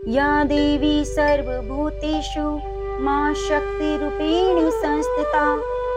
या देवी सर्वभूतेषु मां शक्तिरूपेण संस्थिता।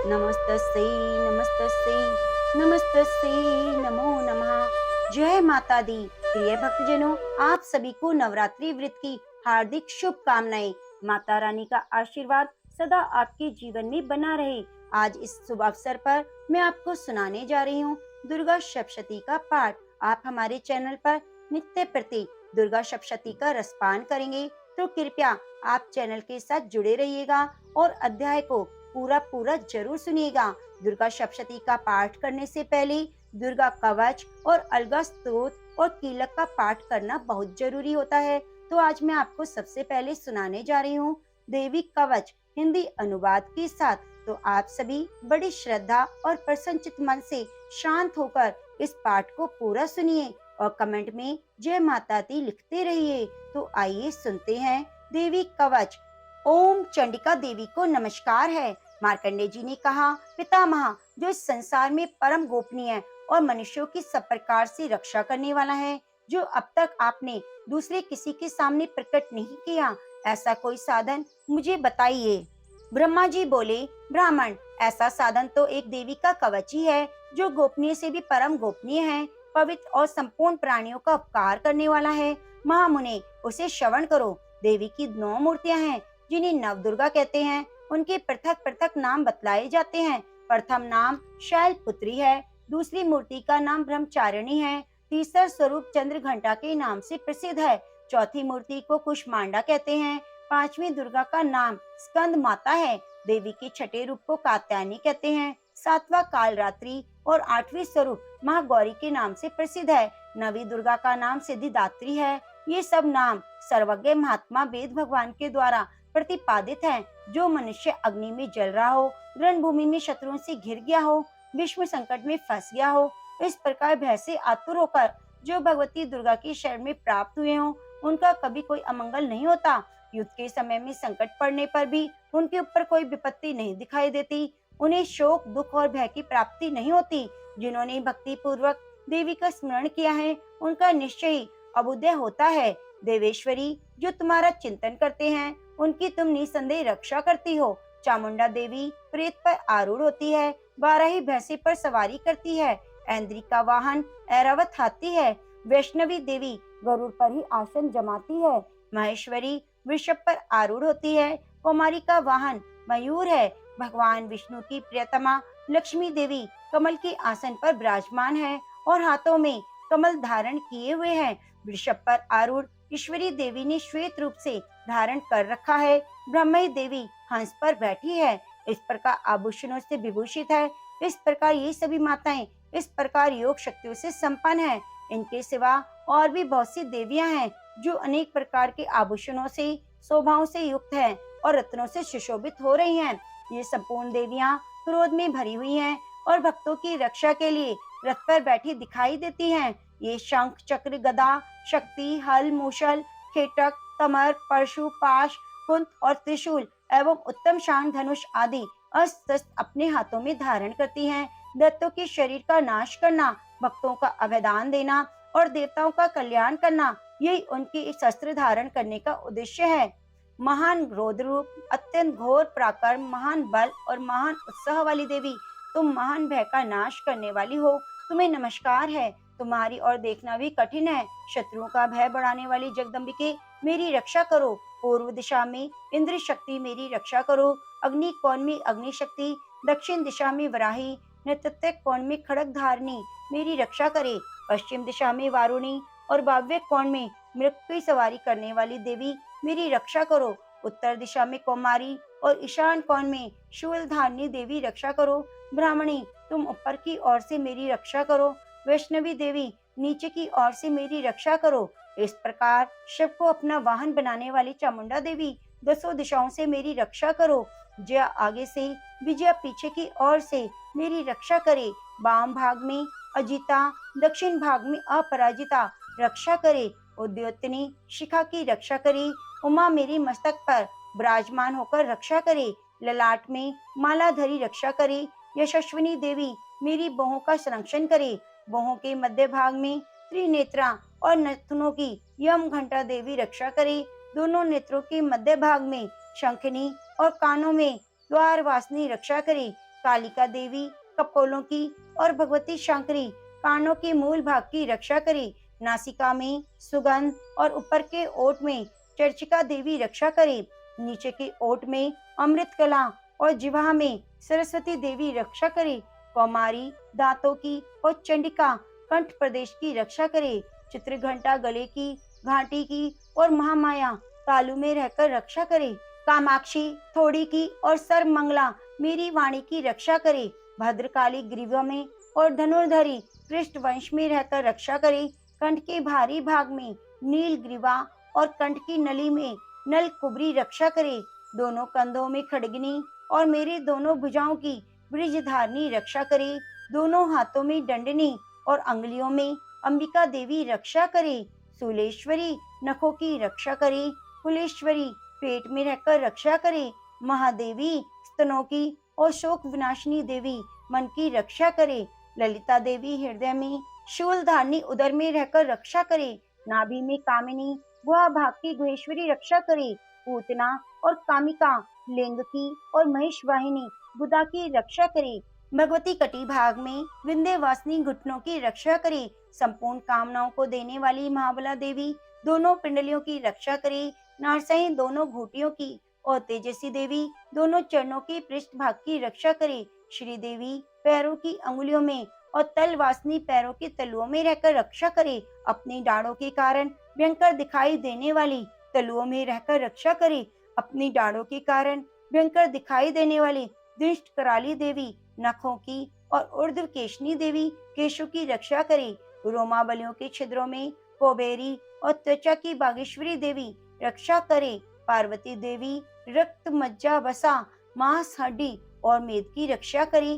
नमस्तस्यै नमस्तस्यै नमस्तस्यै नमो नमः। जय माता दी। प्रिय भक्तजनों, आप सभी को नवरात्रि व्रत की हार्दिक शुभकामनाएं। माता रानी का आशीर्वाद सदा आपके जीवन में बना रहे। आज इस शुभ अवसर पर मैं आपको सुनाने जा रही हूँ दुर्गा सप्तशती का पाठ। आप हमारे चैनल पर नित्य प्रति दुर्गा सप्तशती का रसपान करेंगे, तो कृपया आप चैनल के साथ जुड़े रहिएगा और अध्याय को पूरा पूरा जरूर सुनिएगा। दुर्गा सप्तशती का पाठ करने से पहले दुर्गा कवच और अलगा स्तोत्र और कीलक का पाठ करना बहुत जरूरी होता है। तो आज मैं आपको सबसे पहले सुनाने जा रही हूँ देवी कवच हिंदी अनुवाद के साथ। तो आप सभी बड़ी श्रद्धा और प्रसन्नचित मन से शांत होकर इस पाठ को पूरा सुनिए और कमेंट में जय माता दी लिखते रहिए। तो आइए सुनते हैं देवी कवच। ओम चंडिका देवी को नमस्कार है। मार्कंडेय जी ने कहा, पितामह जो इस संसार में परम गोपनीय और मनुष्यों की सब प्रकार से रक्षा करने वाला है, जो अब तक आपने दूसरे किसी के सामने प्रकट नहीं किया, ऐसा कोई साधन मुझे बताइए। ब्रह्मा जी बोले, ब्राह्मण, ऐसा साधन तो एक देवी का कवच ही है, जो गोपनीय से भी परम गोपनीय है, पवित्र और संपूर्ण प्राणियों का उपकार करने वाला है। महामुने, उसे श्रवण करो। देवी की 9 मूर्तियां हैं, जिन्हें नवदुर्गा कहते हैं। उनके पृथक पृथक नाम बतलाए जाते हैं। प्रथम नाम शैलपुत्री है, दूसरी मूर्ति का नाम ब्रह्मचारिणी है, तीसरा स्वरूप चंद्र घंटा के नाम से प्रसिद्ध है, चौथी मूर्ति को कुष्मांडा कहते हैं, पांचवी दुर्गा का नाम स्कंद माता है, देवी के छठे रूप को कात्यायनी कहते हैं, सातवां कालरात्रि और आठवीं स्वरूप महागौरी के नाम से प्रसिद्ध है, नवी दुर्गा का नाम सिद्धिदात्री है। ये सब नाम सर्वज्ञ महात्मा वेद भगवान के द्वारा प्रतिपादित हैं। जो मनुष्य अग्नि में जल रहा हो, रणभूमि में शत्रुओं से घिर गया हो, विश्व संकट में फंस गया हो, इस प्रकार भय से आतुर होकर जो भगवती दुर्गा की शरण में प्राप्त हुए हों, उनका कभी कोई अमंगल नहीं होता। युद्ध के समय में संकट पड़ने पर भी उनके ऊपर कोई विपत्ति नहीं दिखाई देती। उन्हें शोक, दुख और भय की प्राप्ति नहीं होती। जिन्होंने भक्ति पूर्वक देवी का स्मरण किया है, उनका निश्चय ही अभुदय होता है। देवेश्वरी, जो तुम्हारा चिंतन करते हैं, उनकी तुम निसंदेह रक्षा करती हो। चामुंडा देवी प्रेत पर आरूढ़ होती है, 12 ही भैंसे पर सवारी करती है, ऐन्द्री का वाहन ऐरावत हाथी है, वैष्णवी देवी गरुड़ पर ही आसन जमाती है, महेश्वरी वृषभ पर आरूढ़ होती है, कुमारी का वाहन मयूर है, भगवान विष्णु की प्रियतमा लक्ष्मी देवी कमल के आसन पर विराजमान है और हाथों में कमल धारण किए हुए हैं। वृषभ पर आरूढ़ ईश्वरी देवी ने श्वेत रूप से धारण कर रखा है। ब्रह्मई देवी हंस पर बैठी है, इस प्रकार आभूषणों से विभूषित है। इस प्रकार ये सभी माताएं इस प्रकार योग शक्तियों से संपन्न है। इनके सिवा और भी बहुत सी देवियां हैं, जो अनेक प्रकार के आभूषणों से, शोभाओं से युक्त हैं और रत्नों से सुशोभित हो रही हैं। ये संपूर्ण देवियां क्रोध में भरी हुई हैं और भक्तों की रक्षा के लिए रथ पर बैठी दिखाई देती हैं। ये शंख, चक्र, गदा, शक्ति, हल, मूषल, खेटक, तमर, परशु, पाश, कुंत और त्रिशूल एवं उत्तम शान धनुष आदि अस्त्र शस्त्र अपने हाथों में धारण करती हैं। दैत्यों के शरीर का नाश करना, भक्तों का अभयदान देना और देवताओं का कल्याण करना, यही उनकी इस शस्त्र धारण करने का उद्देश्य है। महान क्रोध रूप, अत्यंत घोर पराक्रम, महान बल और महान उत्साह वाली देवी, तुम महान भय का नाश करने वाली हो। तुम्हें नमस्कार है। तुम्हारी ओर देखना भी कठिन है। शत्रुओं का भय बढ़ाने वाली जगदम्बिके, मेरी रक्षा करो। पूर्व दिशा में इंद्र शक्ति, मेरी रक्षा करो। अग्नि कोण में अग्नि शक्ति, दक्षिण दिशा में वराही, नैऋत्य कोण में खड़ग धारणी, मेरी रक्षा करे। पश्चिम दिशा में वारुणी और वायव्य कोण में मृग की सवारी करने वाली देवी, मेरी रक्षा करो। उत्तर दिशा में कौमारी और ईशान कोण में शूल धारणी देवी, रक्षा करो। ब्राह्मणी, तुम ऊपर की ओर से मेरी रक्षा करो। वैष्णवी देवी, नीचे की ओर से मेरी रक्षा करो। इस प्रकार शिव को अपना वाहन बनाने वाली चामुंडा देवी, 10 दिशाओं से मेरी रक्षा करो। जया आगे से, विजया पीछे की ओर से मेरी रक्षा करे। वाम भाग में अजिता, दक्षिण भाग में अपराजिता रक्षा करे। उद्योतनी शिखा की रक्षा करे। उमा मेरी मस्तक पर विराजमान होकर रक्षा करे। ललाट में मालाधरी रक्षा करे। यशस्विनी देवी मेरी बाहों का संरक्षण करे। बाहों के मध्य भाग में त्रिनेत्रा और नथनों की यम घंटा देवी रक्षा करे। दोनों नेत्रों के मध्य भाग में शंखनी और कानों में द्वार वासनी रक्षा करे। कालिका देवी कपोलों की और भगवती शंकरी कानों के मूल भाग की रक्षा करे। नासिका में सुगंध और ऊपर के ओठ में चर्चिका देवी रक्षा करे। नीचे के ओठ में अमृत कला और जिह्वा में सरस्वती देवी रक्षा करे। कौमारी दांतों की और चंडिका कंठ प्रदेश की रक्षा करे। चित्रघंटा गले की, घाटी की और महामाया तालु में रहकर रक्षा करे। कामाक्षी थोड़ी की और सर्वमंगला मेरी वाणी की रक्षा करे। भद्रकाली ग्रीवा में और धनुर्धरी पृष्ठ वंश में रहकर रक्षा करे। कंठ के भारी भाग में नील ग्रीवा और कंठ की नली में नल कुबरी रक्षा करे। दोनों कंधों में खड़गनी और मेरे दोनों भुजाओं की ब्रिजधारणी रक्षा करे। दोनों हाथों में दंडनी और अंगुलियों में अंबिका देवी रक्षा करे। सूलेश्वरी नखों की रक्षा करे। कुलेश्वरी पेट में रहकर रक्षा करे। महादेवी स्तनों की और शोक विनाशिनी देवी मन की रक्षा करे। ललिता देवी हृदय में, शूल धारणी उदर में रहकर रक्षा करे। नाभि में कामिनी वह भाग की गुहेश्वरी रक्षा करे। पूतना और कामिका लिंग की और महेश वाहिनी बुधा की रक्षा करे। भगवती कटी भाग में विंध्यवासिनी घुटनों की रक्षा करे। संपूर्ण कामनाओं को देने वाली महाबला देवी दोनों पिंडलियों की रक्षा करे। नारसही दोनों घोटियों की और तेजस्वी देवी दोनों चरणों के पृष्ठ भाग की रक्षा करे। श्री देवी पैरों की अंगुलियों में और तलवासनी पैरों के तलुओं में रहकर रक्षा करे। अपनी डाढ़ों के कारण भयंकर दिखाई देने वाली तलुओं में रहकर रक्षा करे। अपनी डाढ़ों के कारण भयंकर दिखाई देने वाली दुष्ट कराली देवी नखों की और ऊर्ध्व केशनी देवी केशों की रक्षा करे। रोमावलियों के छिद्रों में कोबेरी और त्वचा की बागेश्वरी देवी रक्षा करे। पार्वती देवी रक्त मज्जा वसा मांस हड्डी और मेद की रक्षा करे।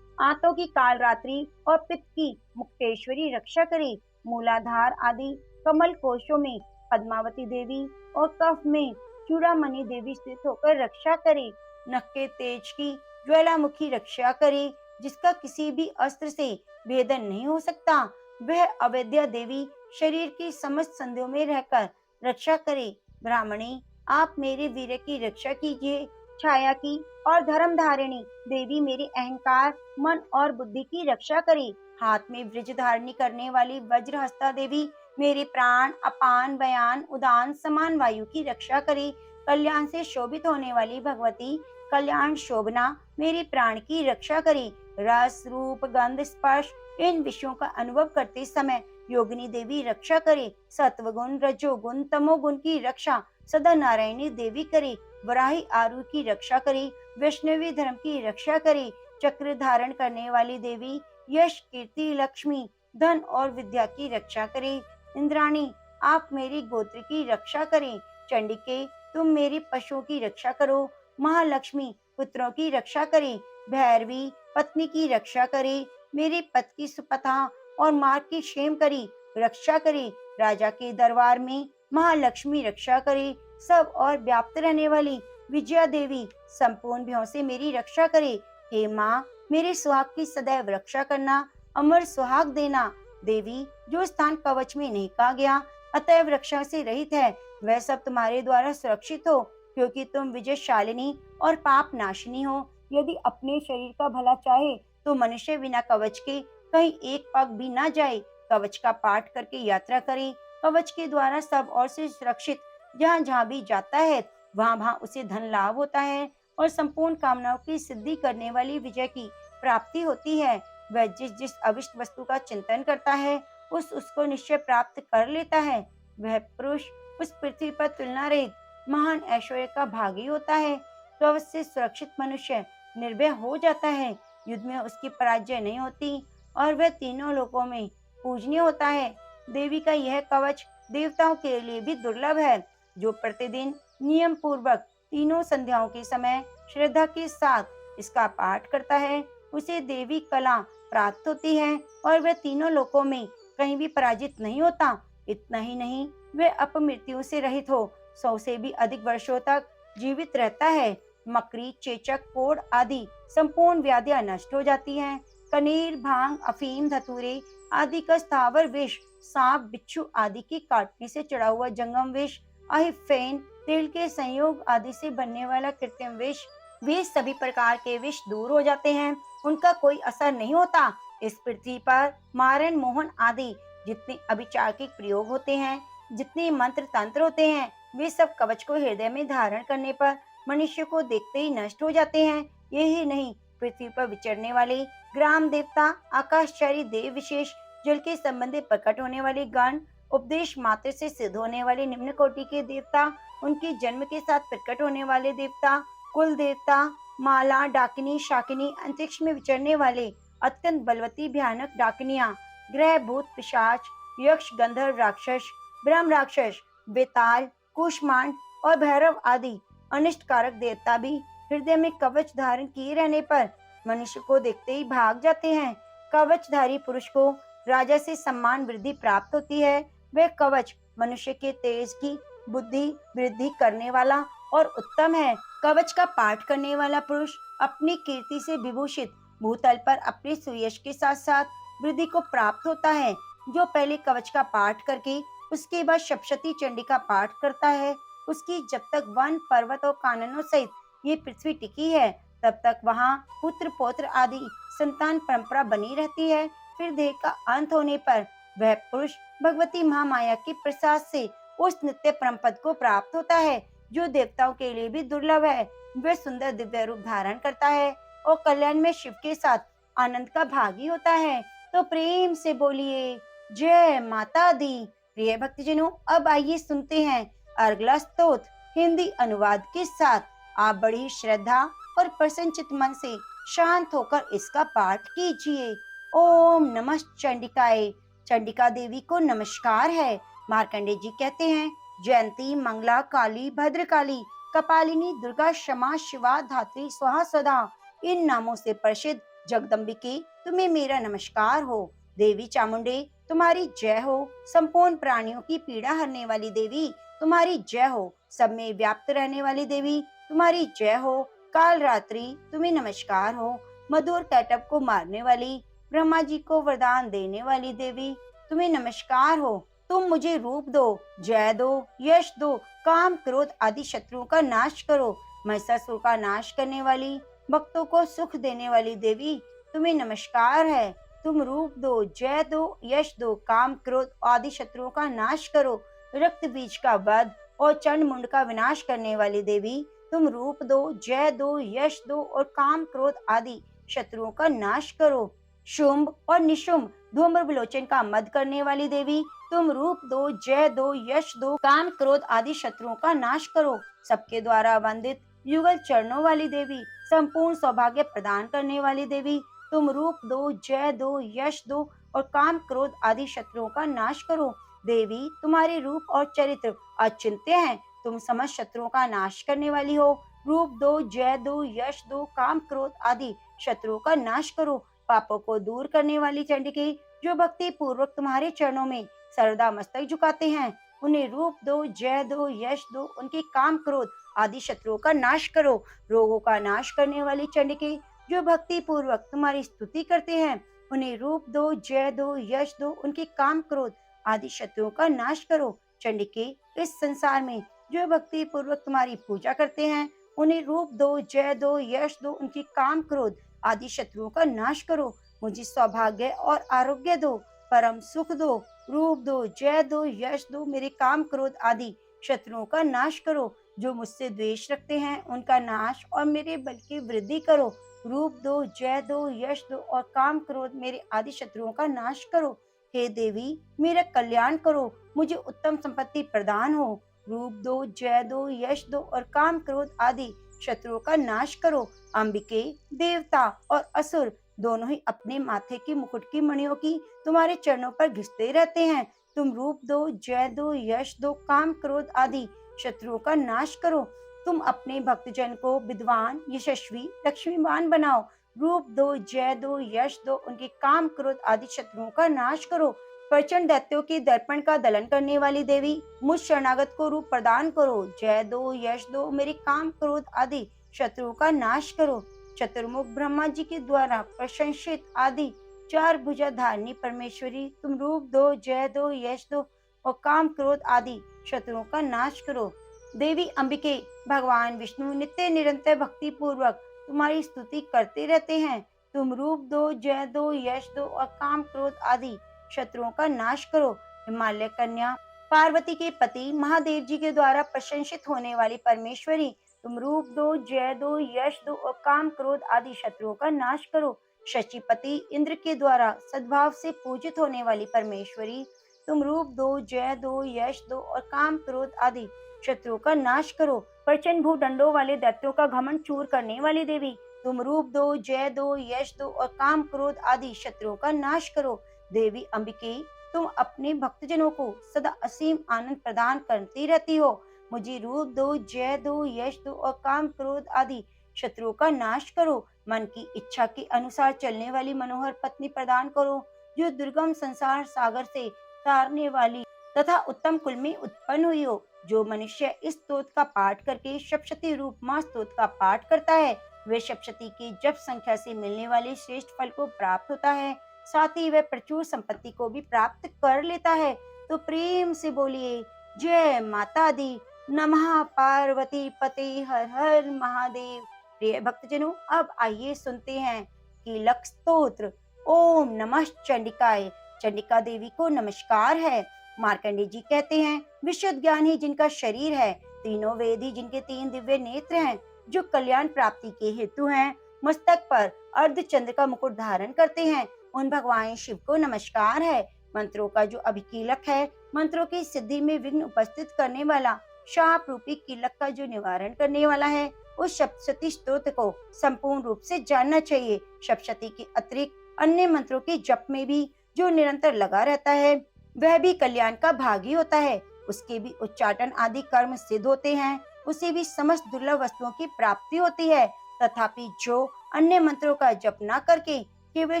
आंतों की कालरात्रि और पित्त की मुक्तेश्वरी रक्षा करे। मूलाधार आदि कमल कोशों में पद्मावती देवी और कफ में चूड़ामणि देवी स्थित होकर रक्षा करे। नख के तेज की ज्वालामुखी रक्षा करे, जिसका किसी भी अस्त्र से भेदन नहीं हो सकता। वह अवैद्या देवी शरीर की समस्त संधियों में रहकर रक्षा करे। ब्राह्मणी आप मेरे वीर की रक्षा कीजिए। छाया की और धर्म धारिणी देवी मेरे अहंकार मन और बुद्धि की रक्षा करे। हाथ में वृज धारणी करने वाली वज्रहस्ता देवी मेरे प्राण अपान बयान उदान समान वायु की रक्षा करे। कल्याण से शोभित होने वाली भगवती कल्याण शोभना मेरे प्राण की रक्षा करे। रस रूप गंध स्पर्श इन विषयों का अनुभव करते समय योगिनी देवी रक्षा करे। सत्वगुण रजोगुण तमोगुण की रक्षा सदा नारायणी देवी करे। वराही आरु की रक्षा करे। वैष्णवी धर्म की रक्षा करे। चक्र धारण करने वाली देवी यश कीर्ति लक्ष्मी धन और विद्या की रक्षा करे। इंद्राणी आप मेरी गोत्र की रक्षा करें। चंडिके तुम मेरे पशुओं की रक्षा करो। महालक्ष्मी पुत्रों की रक्षा करे। भैरवी पत्नी की रक्षा करे। मेरे पति की सुपथा और मार्ग की क्षेम करी रक्षा करे। राजा के दरबार में महालक्ष्मी रक्षा करे। सब और व्याप्त रहने वाली विजया देवी संपूर्ण भयों से मेरी रक्षा करे। हे माँ मेरे सुहाग की सदैव रक्षा करना, अमर सुहाग देना। देवी जो स्थान कवच में नहीं कहा गया अतएव रक्षा से रहित है, वह सब तुम्हारे द्वारा सुरक्षित हो, क्योंकि तुम विजयशालिनी और पाप नाशिनी हो। यदि अपने शरीर का भला चाहे तो मनुष्य बिना कवच के कहीं एक पग भी न जाए। कवच का पाठ करके यात्रा करे। कवच के द्वारा सब और से सुरक्षित जहाँ जहाँ भी जाता है वहाँ वहाँ उसे धन लाभ होता है और संपूर्ण कामनाओं की सिद्धि करने वाली विजय की प्राप्ति होती है। वह जिस जिस अविष्ट वस्तु का चिंतन करता है उसको निश्चय प्राप्त कर लेता है। वह पुरुष उस पृथ्वी पर तुलना रहित महान ऐश्वर्य का भागी होता है। कवच से सुरक्षित मनुष्य निर्भय हो जाता है। युद्ध में उसकी पराजय नहीं होती और वह तीनों लोकों में पूजनीय होता है। देवी का यह कवच देवताओं के लिए भी दुर्लभ है। जो प्रतिदिन नियम पूर्वक तीनों संध्याओं के समय श्रद्धा के साथ इसका पाठ करता है उसे देवी कला प्राप्त होती है और वह तीनों लोकों में कहीं भी पराजित नहीं होता। इतना ही नहीं, वह अपमृत्यु से रहित हो 100 से भी अधिक वर्षों तक जीवित रहता है। मकरी चेचक कोढ़ आदि संपूर्ण व्याधियां नष्ट हो जाती हैं। कनेर भांग अफीम धतूरे आदि का स्थावर विष, सांप बिच्छू आदि के काटने से चढ़ा हुआ जंगम विष, अहिफेन तिल के संयोग आदि से बनने वाला कृत्रिम विष, वे सभी प्रकार के विष दूर हो जाते हैं, उनका कोई असर नहीं होता। इस पृथ्वी पर मारण मोहन आदि जितने अभिचारिक प्रयोग होते हैं, जितने मंत्र तंत्र होते हैं, वे सब कवच को हृदय में धारण करने पर मनुष्य को देखते ही नष्ट हो जाते हैं। यही नहीं, पृथ्वी पर विचरने वाले ग्राम देवता, आकाशचारी देव विशेष, जल के संबंधी प्रकट होने वाले गण, उपदेश मात्र से सिद्ध होने वाले निम्न कोटि के देवता, उनके जन्म के साथ प्रकट होने वाले देवता, कुल देवता, माला डाकिनी शाकिनी, अंतरिक्ष में विचरने वाले अत्यंत बलवती भयानक डाकिनियां, ग्रह भूत पिशाच, यक्ष गंधर्व राक्षस, ब्रह्म राक्षस, बेताल, कुष्मांड और भैरव आदि अनिष्टकारक देवता भी हृदय में कवच धारण किए रहने पर मनुष्य को देखते ही भाग जाते हैं। कवचधारी पुरुष को राजा से सम्मान वृद्धि प्राप्त होती है। वह कवच मनुष्य के तेज की बुद्धि वृद्धि करने वाला और उत्तम है। कवच का पाठ करने वाला पुरुष अपनी कीर्ति से विभूषित भूतल पर अपने सुयश के साथ साथ वृद्धि को प्राप्त होता है। जो पहले कवच का पाठ करके उसके बाद सप्तशती चंडी का पाठ करता है, उसकी जब तक वन पर्वत और काननों सहित ये पृथ्वी टिकी है, तब तक वहाँ पुत्र पौत्र आदि संतान परंपरा बनी रहती है। फिर देह का अंत होने पर वह पुरुष भगवती महामाया के प्रसाद से उस नित्य परम पद को प्राप्त होता है, जो देवताओं के लिए भी दुर्लभ है। वह सुंदर दिव्य रूप धारण करता है और कल्याण में शिव के साथ आनंद का भागी होता है। तो प्रेम से बोलिए जय माता दी। प्रिय भक्तजनों, अब आइए सुनते हैं अगला स्तोत्र हिंदी अनुवाद के साथ। आप बड़ी श्रद्धा और प्रसन्नचित मन से शांत होकर इसका पाठ कीजिए। ओम नमः चंडिकाय। चंडिका देवी को नमस्कार है। मार्कंडे जी कहते हैं, जयंती मंगला काली भद्रकाली कपालिनी दुर्गा क्षमा शिवा धात्री स्वाहा सदा, इन नामों से प्रसिद्ध जगदम्बिके तुम्हें मेरा नमस्कार हो। देवी चामुंडे तुम्हारी जय हो। संपूर्ण प्राणियों की पीड़ा हरने वाली देवी तुम्हारी जय हो। सब में व्याप्त रहने वाली देवी तुम्हारी जय हो। काल रात्रि तुम्हें नमस्कार हो। मधुर कैटअप को मारने वाली, ब्रह्मा जी को वरदान देने वाली देवी तुम्हें नमस्कार हो। तुम मुझे रूप दो, जय दो, यश दो, काम क्रोध आदि शत्रुओं का नाश करो। महिषासुर का नाश करने वाली, भक्तों को सुख देने वाली देवी तुम्हें नमस्कार है। तुम रूप दो, जय दो, यश दो, काम क्रोध आदि शत्रुओं का नाश करो। रक्त बीज का वध और चंड मुंड का विनाश करने वाली देवी तुम रूप दो, जय दो, यश दो और काम क्रोध आदि शत्रुओं का नाश करो। शुंभ और निशुंभ धूम्र विलोचन का मद करने वाली देवी तुम रूप दो, जय दो, यश दो, काम क्रोध आदि शत्रुओं का नाश करो। सबके द्वारा वंदित युगल चरणों वाली देवी, संपूर्ण सौभाग्य प्रदान करने वाली देवी तुम रूप दो, जय दो, यश दो और काम क्रोध आदि शत्रुओं का नाश करो। देवी तुम्हारे रूप और चरित्र अचिंत्य हैं। तुम समस्त शत्रुओं का नाश करने वाली हो। रूप दो, जय दो, यश दो, काम क्रोध आदि शत्रुओं का नाश करो। पापों को दूर करने वाली चंडिके, जो भक्ति पूर्वक तुम्हारे चरणों में सर्वदा मस्तक झुकाते हैं, उन्हें रूप दो, जय दो, यश दो, उनके काम क्रोध आदि शत्रुओं का नाश करो। रोगों का नाश करने वाली चंडिके, जो भक्ति पूर्वक तुम्हारी स्तुति करते हैं, उन्हें रूप दो, जय दो, यश दो, उनके काम क्रोध आदि शत्रुओं का नाश करो। चंडिके, इस संसार में जो भक्ति पूर्वक तुम्हारी पूजा करते हैं, उन्हें रूप दो, जय दो, यश दो, उनके काम क्रोध आदि शत्रुओं का नाश करो। मुझे सौभाग्य और आरोग्य दो, परम सुख दो। रूप दो, जय दो, यश दो, मेरे काम क्रोध आदि शत्रुओं का नाश करो। जो मुझसे द्वेष रखते हैं, उनका नाश और मेरे बल की वृद्धि करो। रूप दो, जय दो, यश दो और काम क्रोध मेरे आदि शत्रुओं का नाश करो। हे देवी, मेरा कल्याण करो, मुझे उत्तम संपत्ति प्रदान हो। रूप दो, जय दो, यश दो और काम क्रोध आदि शत्रुओं का नाश करो। अंबिके, देवता और असुर दोनों ही अपने माथे की मुकुट की मणियों की तुम्हारे चरणों पर घिसते रहते हैं। तुम रूप दो, जय दो, यश दो, काम क्रोध आदि शत्रुओं का नाश करो। तुम अपने भक्तजन को विद्वान, यशस्वी, लक्ष्मीवान बनाओ। रूप दो, जय दो, यश दो, उनके काम क्रोध आदि शत्रुओं का नाश करो। प्रचंड दैत्यों के दर्पण का दलन करने वाली देवी, मुझ शरणागत को रूप प्रदान करो। जय दो, यश दो, मेरे काम क्रोध आदि शत्रुओं का नाश करो। चतुर्मुख ब्रह्मा जी के द्वारा प्रशंसित आदि चार भुजा धारिणी परमेश्वरी, तुम रूप दो, जय दो, यश दो और काम क्रोध आदि शत्रुओं का नाश करो। देवी अंबिके, भगवान विष्णु नित्य निरंतर भक्ति पूर्वक तुम्हारी स्तुति करते रहते हैं। तुम रूप दो, जय दो, यश दो और काम क्रोध आदि शत्रुओं का नाश करो। हिमालय कन्या, पार्वती के पति महादेव जी के द्वारा प्रशंसित होने वाली परमेश्वरी, तुम रूप दो, जय दो, यश दो और काम क्रोध आदि शत्रुओं का नाश करो। शचीपति इंद्र के द्वारा सद्भाव से पूजित होने वाली परमेश्वरी, तुम रूप दो, जय दो, यश दो और काम क्रोध आदि शत्रुओं का नाश करो। प्रचंड भूदंडों वाले दैत्यों का घमंड चूर करने वाली देवी, तुम रूप दो, जय दो, यश दो और काम क्रोध आदि शत्रुओं का नाश करो। देवी अंबिके, तुम अपने भक्तजनों को सदा असीम आनंद प्रदान करती रहती हो। मुझे रूप दो, जय दो, यश दो और काम क्रोध आदि शत्रुओं का नाश करो। मन की इच्छा के अनुसार चलने वाली मनोहर पत्नी प्रदान करो, जो दुर्गम संसार सागर से तारने वाली तथा उत्तम कुल में उत्पन्न हुई हो। जो मनुष्य इस स्तोत्र का पाठ करके सप्तशती रूप माँ स्तोत्र का पाठ करता है, वे सप्तशती की जप संख्या से मिलने वाले श्रेष्ठ फल को प्राप्त होता है, साथ ही वह प्रचुर संपत्ति को भी प्राप्त कर लेता है। तो प्रेम से बोलिए जय माता दी, नमः पार्वती पते हर हर महादेव। प्रिय भक्तजनों, अब आइए सुनते हैं कीलक स्तोत्र। ओम नमः चंडिकाय। चंडिका देवी को नमस्कार है। मार्कंडे जी कहते हैं, विशुद्ध ज्ञान ही जिनका शरीर है, तीनों वेद ही जिनके तीन दिव्य नेत्र हैं, जो कल्याण प्राप्ति के हेतु हैं, मस्तक पर अर्धचंद्र का मुकुट धारण करते हैं, उन भगवान शिव को नमस्कार है। मंत्रों का जो अभिकीलक है, मंत्रों की सिद्धि में विघ्न उपस्थित करने वाला, शाप रूपी कीलक का जो निवारण करने वाला है, उस सप्तशती स्तोत्र को संपूर्ण रूप से जानना चाहिए। सप्तशती के अतिरिक्त अन्य मंत्रों के जप में भी जो निरंतर लगा रहता है, वह भी कल्याण का भागी होता है। उसके भी उच्चाटन आदि कर्म सिद्ध होते हैं, उसे भी समस्त दुर्लभ वस्तुओं की प्राप्ति होती है। तथापि जो अन्य मंत्रों का जप न करके केवल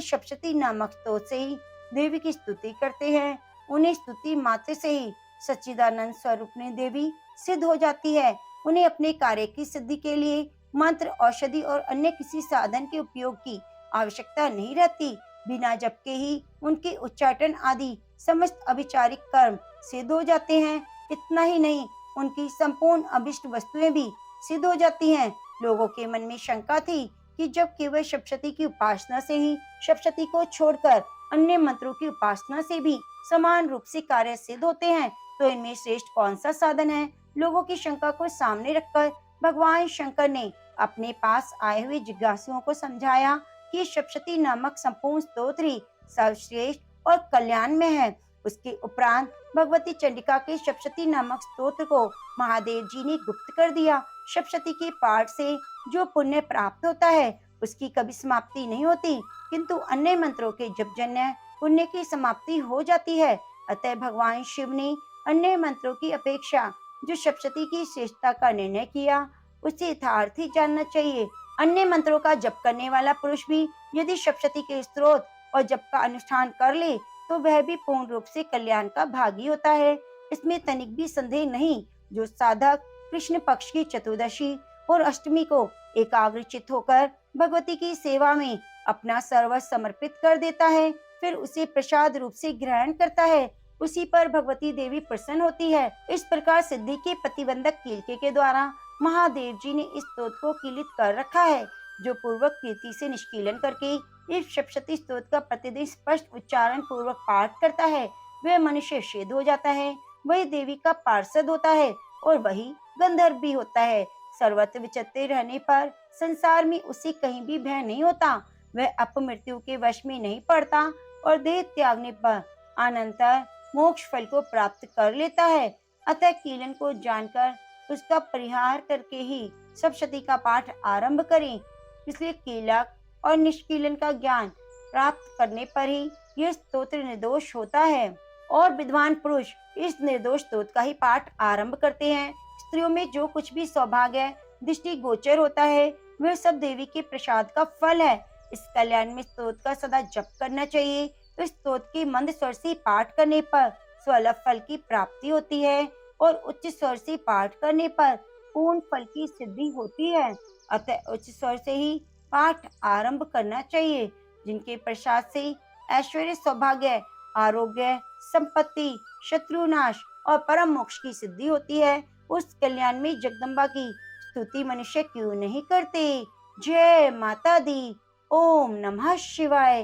सप्तशती नामक स्तोत्र से ही देवी की स्तुति करते हैं, उन्हें स्तुति मात्र से ही सच्चिदानंद स्वरूप में देवी सिद्ध हो जाती है। उन्हें अपने कार्य की सिद्धि के लिए मंत्र, औषधि और अन्य किसी साधन के उपयोग की आवश्यकता नहीं रहती। बिना जप के ही उनके उच्चाटन आदि समस्त अभिचारिक कर्म सिद्ध हो जाते हैं। इतना ही नहीं, उनकी संपूर्ण अभिष्ट वस्तुएं भी सिद्ध हो जाती हैं। लोगों के मन में शंका थी कि जब केवल सप्तशती की उपासना से ही सप्तशती को छोड़कर अन्य मंत्रों की उपासना से भी समान रूप से कार्य सिद्ध होते हैं, तो इनमें श्रेष्ठ कौन सा साधन है। लोगों की शंका को सामने रखकर भगवान शंकर ने अपने पास आए हुए जिज्ञासुओं को समझाया कि सप्तशती नामक संपूर्ण स्तोत्र ही सर्वश्रेष्ठ और कल्याण में है। उसके उपरांत भगवती चंडिका के सप्तशती नामक स्तोत्र को महादेव जी ने गुप्त कर दिया। सप्तशती के पाठ से जो पुण्य प्राप्त होता है, उसकी कभी समाप्ति नहीं होती, किंतु अन्य मंत्रों के जपजन्य पुण्य की समाप्ति हो जाती है। अतः भगवान शिव ने अन्य मंत्रों की अपेक्षा जो सप्तशती की श्रेष्ठता का निर्णय किया, उसे यथार्थ ही जानना चाहिए। अन्य मंत्रों का जप करने वाला पुरुष भी यदि सप्तशती के स्तोत्र और जप का अनुष्ठान कर ले, तो वह भी पूर्ण रूप से कल्याण का भागी होता है। इसमें तनिक भी संदेह नहीं। जो साधक कृष्ण पक्ष की चतुर्दशी और अष्टमी को एकाग्रचित्त होकर भगवती की सेवा में अपना सर्वस्व समर्पित कर देता है, फिर उसे प्रसाद रूप से ग्रहण करता है, उसी पर भगवती देवी प्रसन्न होती है। इस प्रकार सिद्धि के प्रतिबंधक कीलके के द्वारा महादेव जी ने इस स्तोत्र को कीलित कर रखा है। जो पूर्वक कीर्ति से निष्कीलन करके इस सप्तशती स्तोत्र का प्रतिदिन स्पष्ट उच्चारण पूर्वक पाठ करता है, वह मनुष्य सिद्ध हो जाता है, वही देवी का पार्षद होता है और वही गंधर्व भी होता है। सर्वत्र विचरते रहने पर संसार में उसे कहीं भी भय नहीं होता। वह अपमृत्यु के वश में नहीं पड़ता और देह त्यागने पर अनंतर मोक्ष फल को प्राप्त कर लेता है। अतः कीलन को जानकर उसका परिहार करके ही सप्तशती का पाठ आरंभ करें। इसलिए कीलक और निष्कीलन का ज्ञान प्राप्त करने पर ही यह स्तोत्र निर्दोष होता है और विद्वान पुरुष इस निर्दोष स्तोत्र का ही पाठ आरंभ करते हैं। स्त्रियों में जो कुछ भी सौभाग्य दृष्टि गोचर होता है, वह सब देवी के प्रसाद का फल है। इस कल्याण में स्तोत्र का सदा जप करना चाहिए। तो स्तोत्र के मंद स्वर से पाठ करने पर स्वलभ फल की प्राप्ति होती है और उच्च स्वर से पाठ करने पर पूर्ण फल की सिद्धि होती है। अतः उच्च स्वर से ही पाठ आरंभ करना चाहिए, जिनके प्रसाद से ऐश्वर्य, सौभाग्य, आरोग्य, संपत्ति, शत्रुनाश और परम मोक्ष की सिद्धि होती है, उस कल्याण में जगदम्बा की स्तुति मनुष्य क्यों नहीं करते। जय माता दी। ओम नमः शिवाय।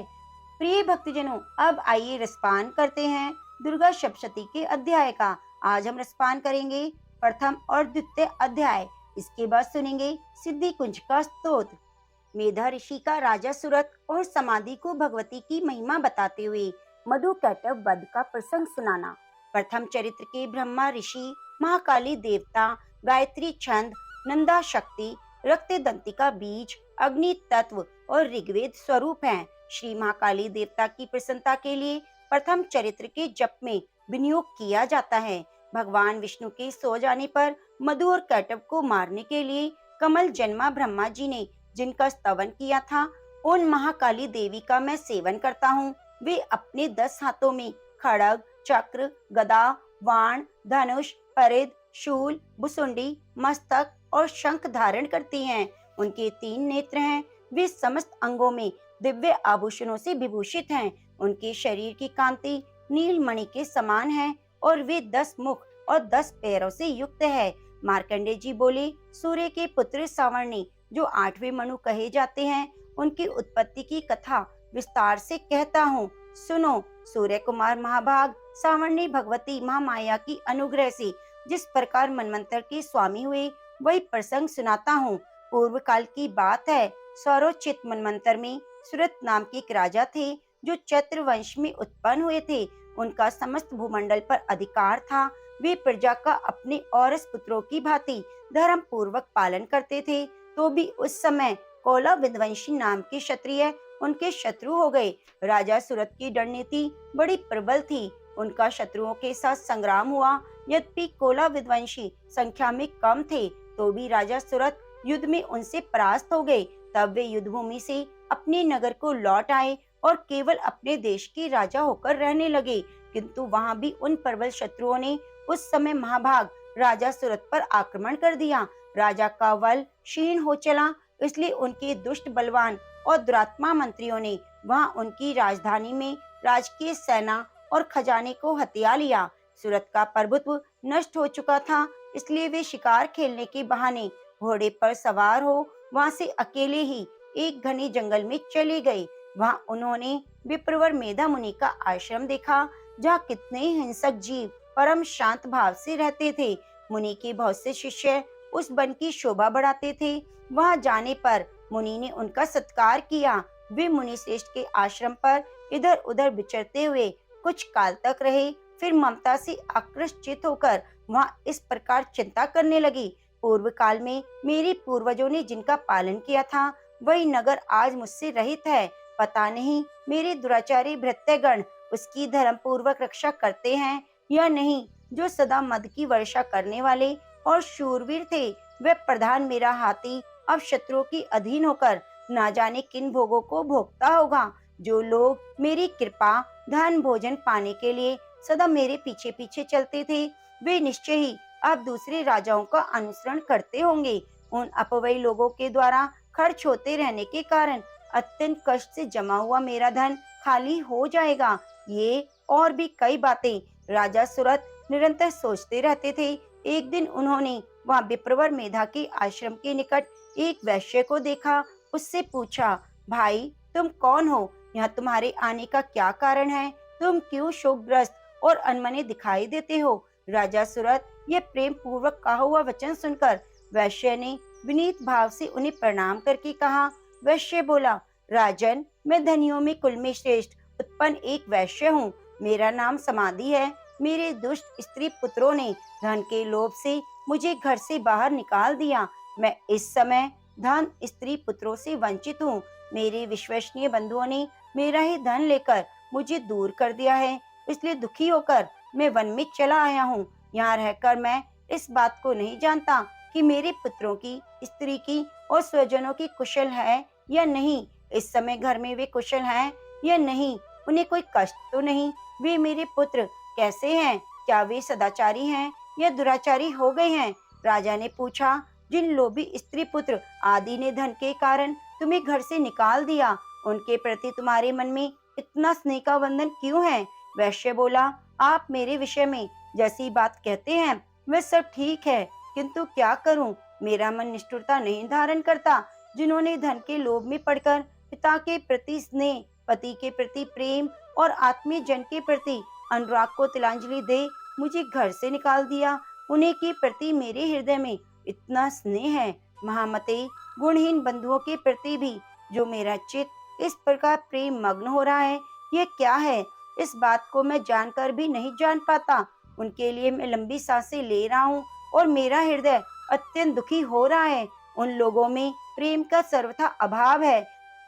प्रिय भक्तजनों, अब आइए रसपान करते हैं दुर्गा सप्तशती के अध्याय का। आज हम रसपान करेंगे प्रथम और द्वितीय अध्याय। इसके बाद सुनेंगे सिद्धि कुंज का स्तोत्र। मेधा ऋषि का राजा सुरत और समाधि को भगवती की महिमा बताते हुए मधु कैटव वध का प्रसंग सुनाना। प्रथम चरित्र के ब्रह्मा ऋषि, महाकाली देवता, गायत्री छंद, नंदा शक्ति, रक्त दंतिका बीज, अग्नि तत्व और ऋग्वेद स्वरूप हैं। श्री महाकाली देवता की प्रसन्नता के लिए प्रथम चरित्र के जप में विनियोग किया जाता है। भगवान विष्णु के सो जाने पर मधु और कैटव को मारने के लिए कमल जन्मा ब्रह्मा जी ने जिनका स्तवन किया था, उन महाकाली देवी का मैं सेवन करता हूँ। वे अपने 10 हाथों में खड़ग, चक्र, गदा, बाण, धनुष, परिध, शूल, भुसुंडी, मस्तक और शंख धारण करती हैं। उनके 3 नेत्र हैं। वे समस्त अंगों में दिव्य आभूषणों से विभूषित हैं। उनके शरीर की कांति नीलमणि के समान है और वे 10 मुख और 10 पैरों से युक्त है। मार्कंडेय जी बोले, सूर्य के पुत्र सावर्णी जो 8वें मनु कहे जाते हैं, उनकी उत्पत्ति की कथा विस्तार से कहता हूँ, सुनो। सूर्य कुमार महाभाग सावर्णी भगवती महामाया की अनुग्रह से जिस प्रकार मनमंत्र के स्वामी हुए, वही प्रसंग सुनाता हूँ। पूर्व काल की बात है। स्वरोचित मनमंत्र में सुरत नाम के एक राजा थे जो चैत्र वंश में उत्पन्न हुए थे। उनका समस्त भूमंडल पर अधिकार था। वे प्रजा का अपने औरस पुत्रों की भांति धर्म पूर्वक पालन करते थे। तो भी उस समय कोला विध्वंसी नाम के क्षत्रिय उनके शत्रु हो गए। राजा सुरत की रणनीति बड़ी प्रबल थी। उनका शत्रुओं के साथ संग्राम हुआ। यद्यपि कोला विध्वंसी संख्या में कम थे, तो भी राजा सुरत युद्ध में उनसे परास्त हो गए। तब वे युद्ध भूमि से अपने नगर को लौट आए और केवल अपने देश के राजा होकर रहने लगे। किंतु वहां भी उन प्रबल शत्रुओं ने उस समय महाभाग राजा सुरत पर आक्रमण कर दिया। राजा का बल क्षीण हो चला, इसलिए उनके दुष्ट, बलवान और दुरात्मा मंत्रियों ने वहां उनकी राजधानी में राजकीय सेना और खजाने को हथिया लिया। सुरत का प्रभुत्व नष्ट हो चुका था, इसलिए वे शिकार खेलने के बहाने घोड़े पर सवार हो वहां से अकेले ही एक घने जंगल में चले गए। वहां उन्होंने विप्रवर मेधा मुनि का आश्रम देखा, जहाँ कितने हिंसक जीव परम शांत भाव से रहते थे। मुनि के बहुत से शिष्य उस वन की शोभा बढ़ाते थे। वहां जाने पर मुनि ने उनका सत्कार किया। वे मुनि श्रेष्ठ के आश्रम पर इधर उधर विचरते हुए कुछ काल तक रहे। फिर ममता से आकृष्ट होकर वहां इस प्रकार चिंता करने लगी, पूर्व काल में मेरे पूर्वजों ने जिनका पालन किया था, वही नगर आज मुझसे रहित है। पता नहीं मेरे दुराचारी भृत्यगण उसकी धर्म पूर्वक रक्षा करते हैं या नहीं। जो सदा मद की वर्षा करने वाले और शूरवीर थे, वे प्रधान मेरा हाथी अब शत्रुओं की अधीन होकर ना जाने किन भोगों को भोगता होगा। जो लोग मेरी कृपा, धन, भोजन पाने के लिए सदा मेरे पीछे पीछे चलते थे, वे निश्चय ही अब दूसरे राजाओं का अनुसरण करते होंगे। उन अपव्ययी लोगों के द्वारा खर्च होते रहने के कारण अत्यंत कष्ट से जमा हुआ मेरा धन खाली हो जाएगा। ये और भी कई बातें राजा सुरत निरंतर सोचते रहते थे। एक दिन उन्होंने वहां विप्रवर मेधा के आश्रम के निकट एक वैश्य को देखा। उससे पूछा, भाई तुम कौन हो? यहाँ तुम्हारे आने का क्या कारण है? तुम क्यों शोकग्रस्त और अनमने दिखाई देते हो? राजा सुरत यह प्रेम पूर्वक कहा हुआ वचन सुनकर वैश्य ने विनीत भाव से उन्हें प्रणाम करके कहा। वैश्य बोला, राजन, मैं धनियों में कुल में श्रेष्ठ उत्पन्न एक वैश्य हूँ। मेरा नाम समाधि है। मेरे दुष्ट स्त्री पुत्रों ने धन के लोभ से मुझे घर से बाहर निकाल दिया। मैं इस समय धन, स्त्री पुत्रों से वंचित हूँ। मेरे विश्वसनीय बंधुओं ने मेरा ही धन लेकर मुझे दूर कर दिया है, इसलिए दुखी होकर मैं वन में चला आया हूँ। यहाँ रहकर मैं इस बात को नहीं जानता कि मेरे पुत्रों की, स्त्री की और स्वजनों की कुशल है या नहीं। इस समय घर में वे कुशल हैं या नहीं, उन्हें कोई कष्ट तो नहीं। वे मेरे पुत्र कैसे हैं? क्या वे सदाचारी हैं या दुराचारी हो गए हैं? राजा ने पूछा, जिन लोभी स्त्री पुत्र आदि ने धन के कारण तुम्हें घर से निकाल दिया, उनके प्रति तुम्हारे मन में इतना स्नेह का बंधन क्यों है? वैश्य बोला, आप मेरे विषय में जैसी बात कहते हैं वह सब ठीक है, किंतु क्या करूं? मेरा मन निष्ठुरता नहीं धारण करता। जिन्होंने धन के लोभ में पड़कर पिता के प्रति स्नेह, पति के प्रति प्रेम और आत्मीय जन के प्रति अनुराग को तिलांजलि दे मुझे घर से निकाल दिया, उन्हीं के प्रति मेरे हृदय में इतना स्नेह है। महामते, गुणहीन बंधुओं के प्रति भी जो मेरा चित्त इस प्रकार प्रेम मग्न हो रहा है, ये क्या है? इस बात को मैं जानकर भी नहीं जान पाता। उनके लिए मैं लंबी सांसें ले रहा हूँ और मेरा हृदय अत्यंत दुखी हो रहा है। उन लोगों में प्रेम का सर्वथा अभाव है,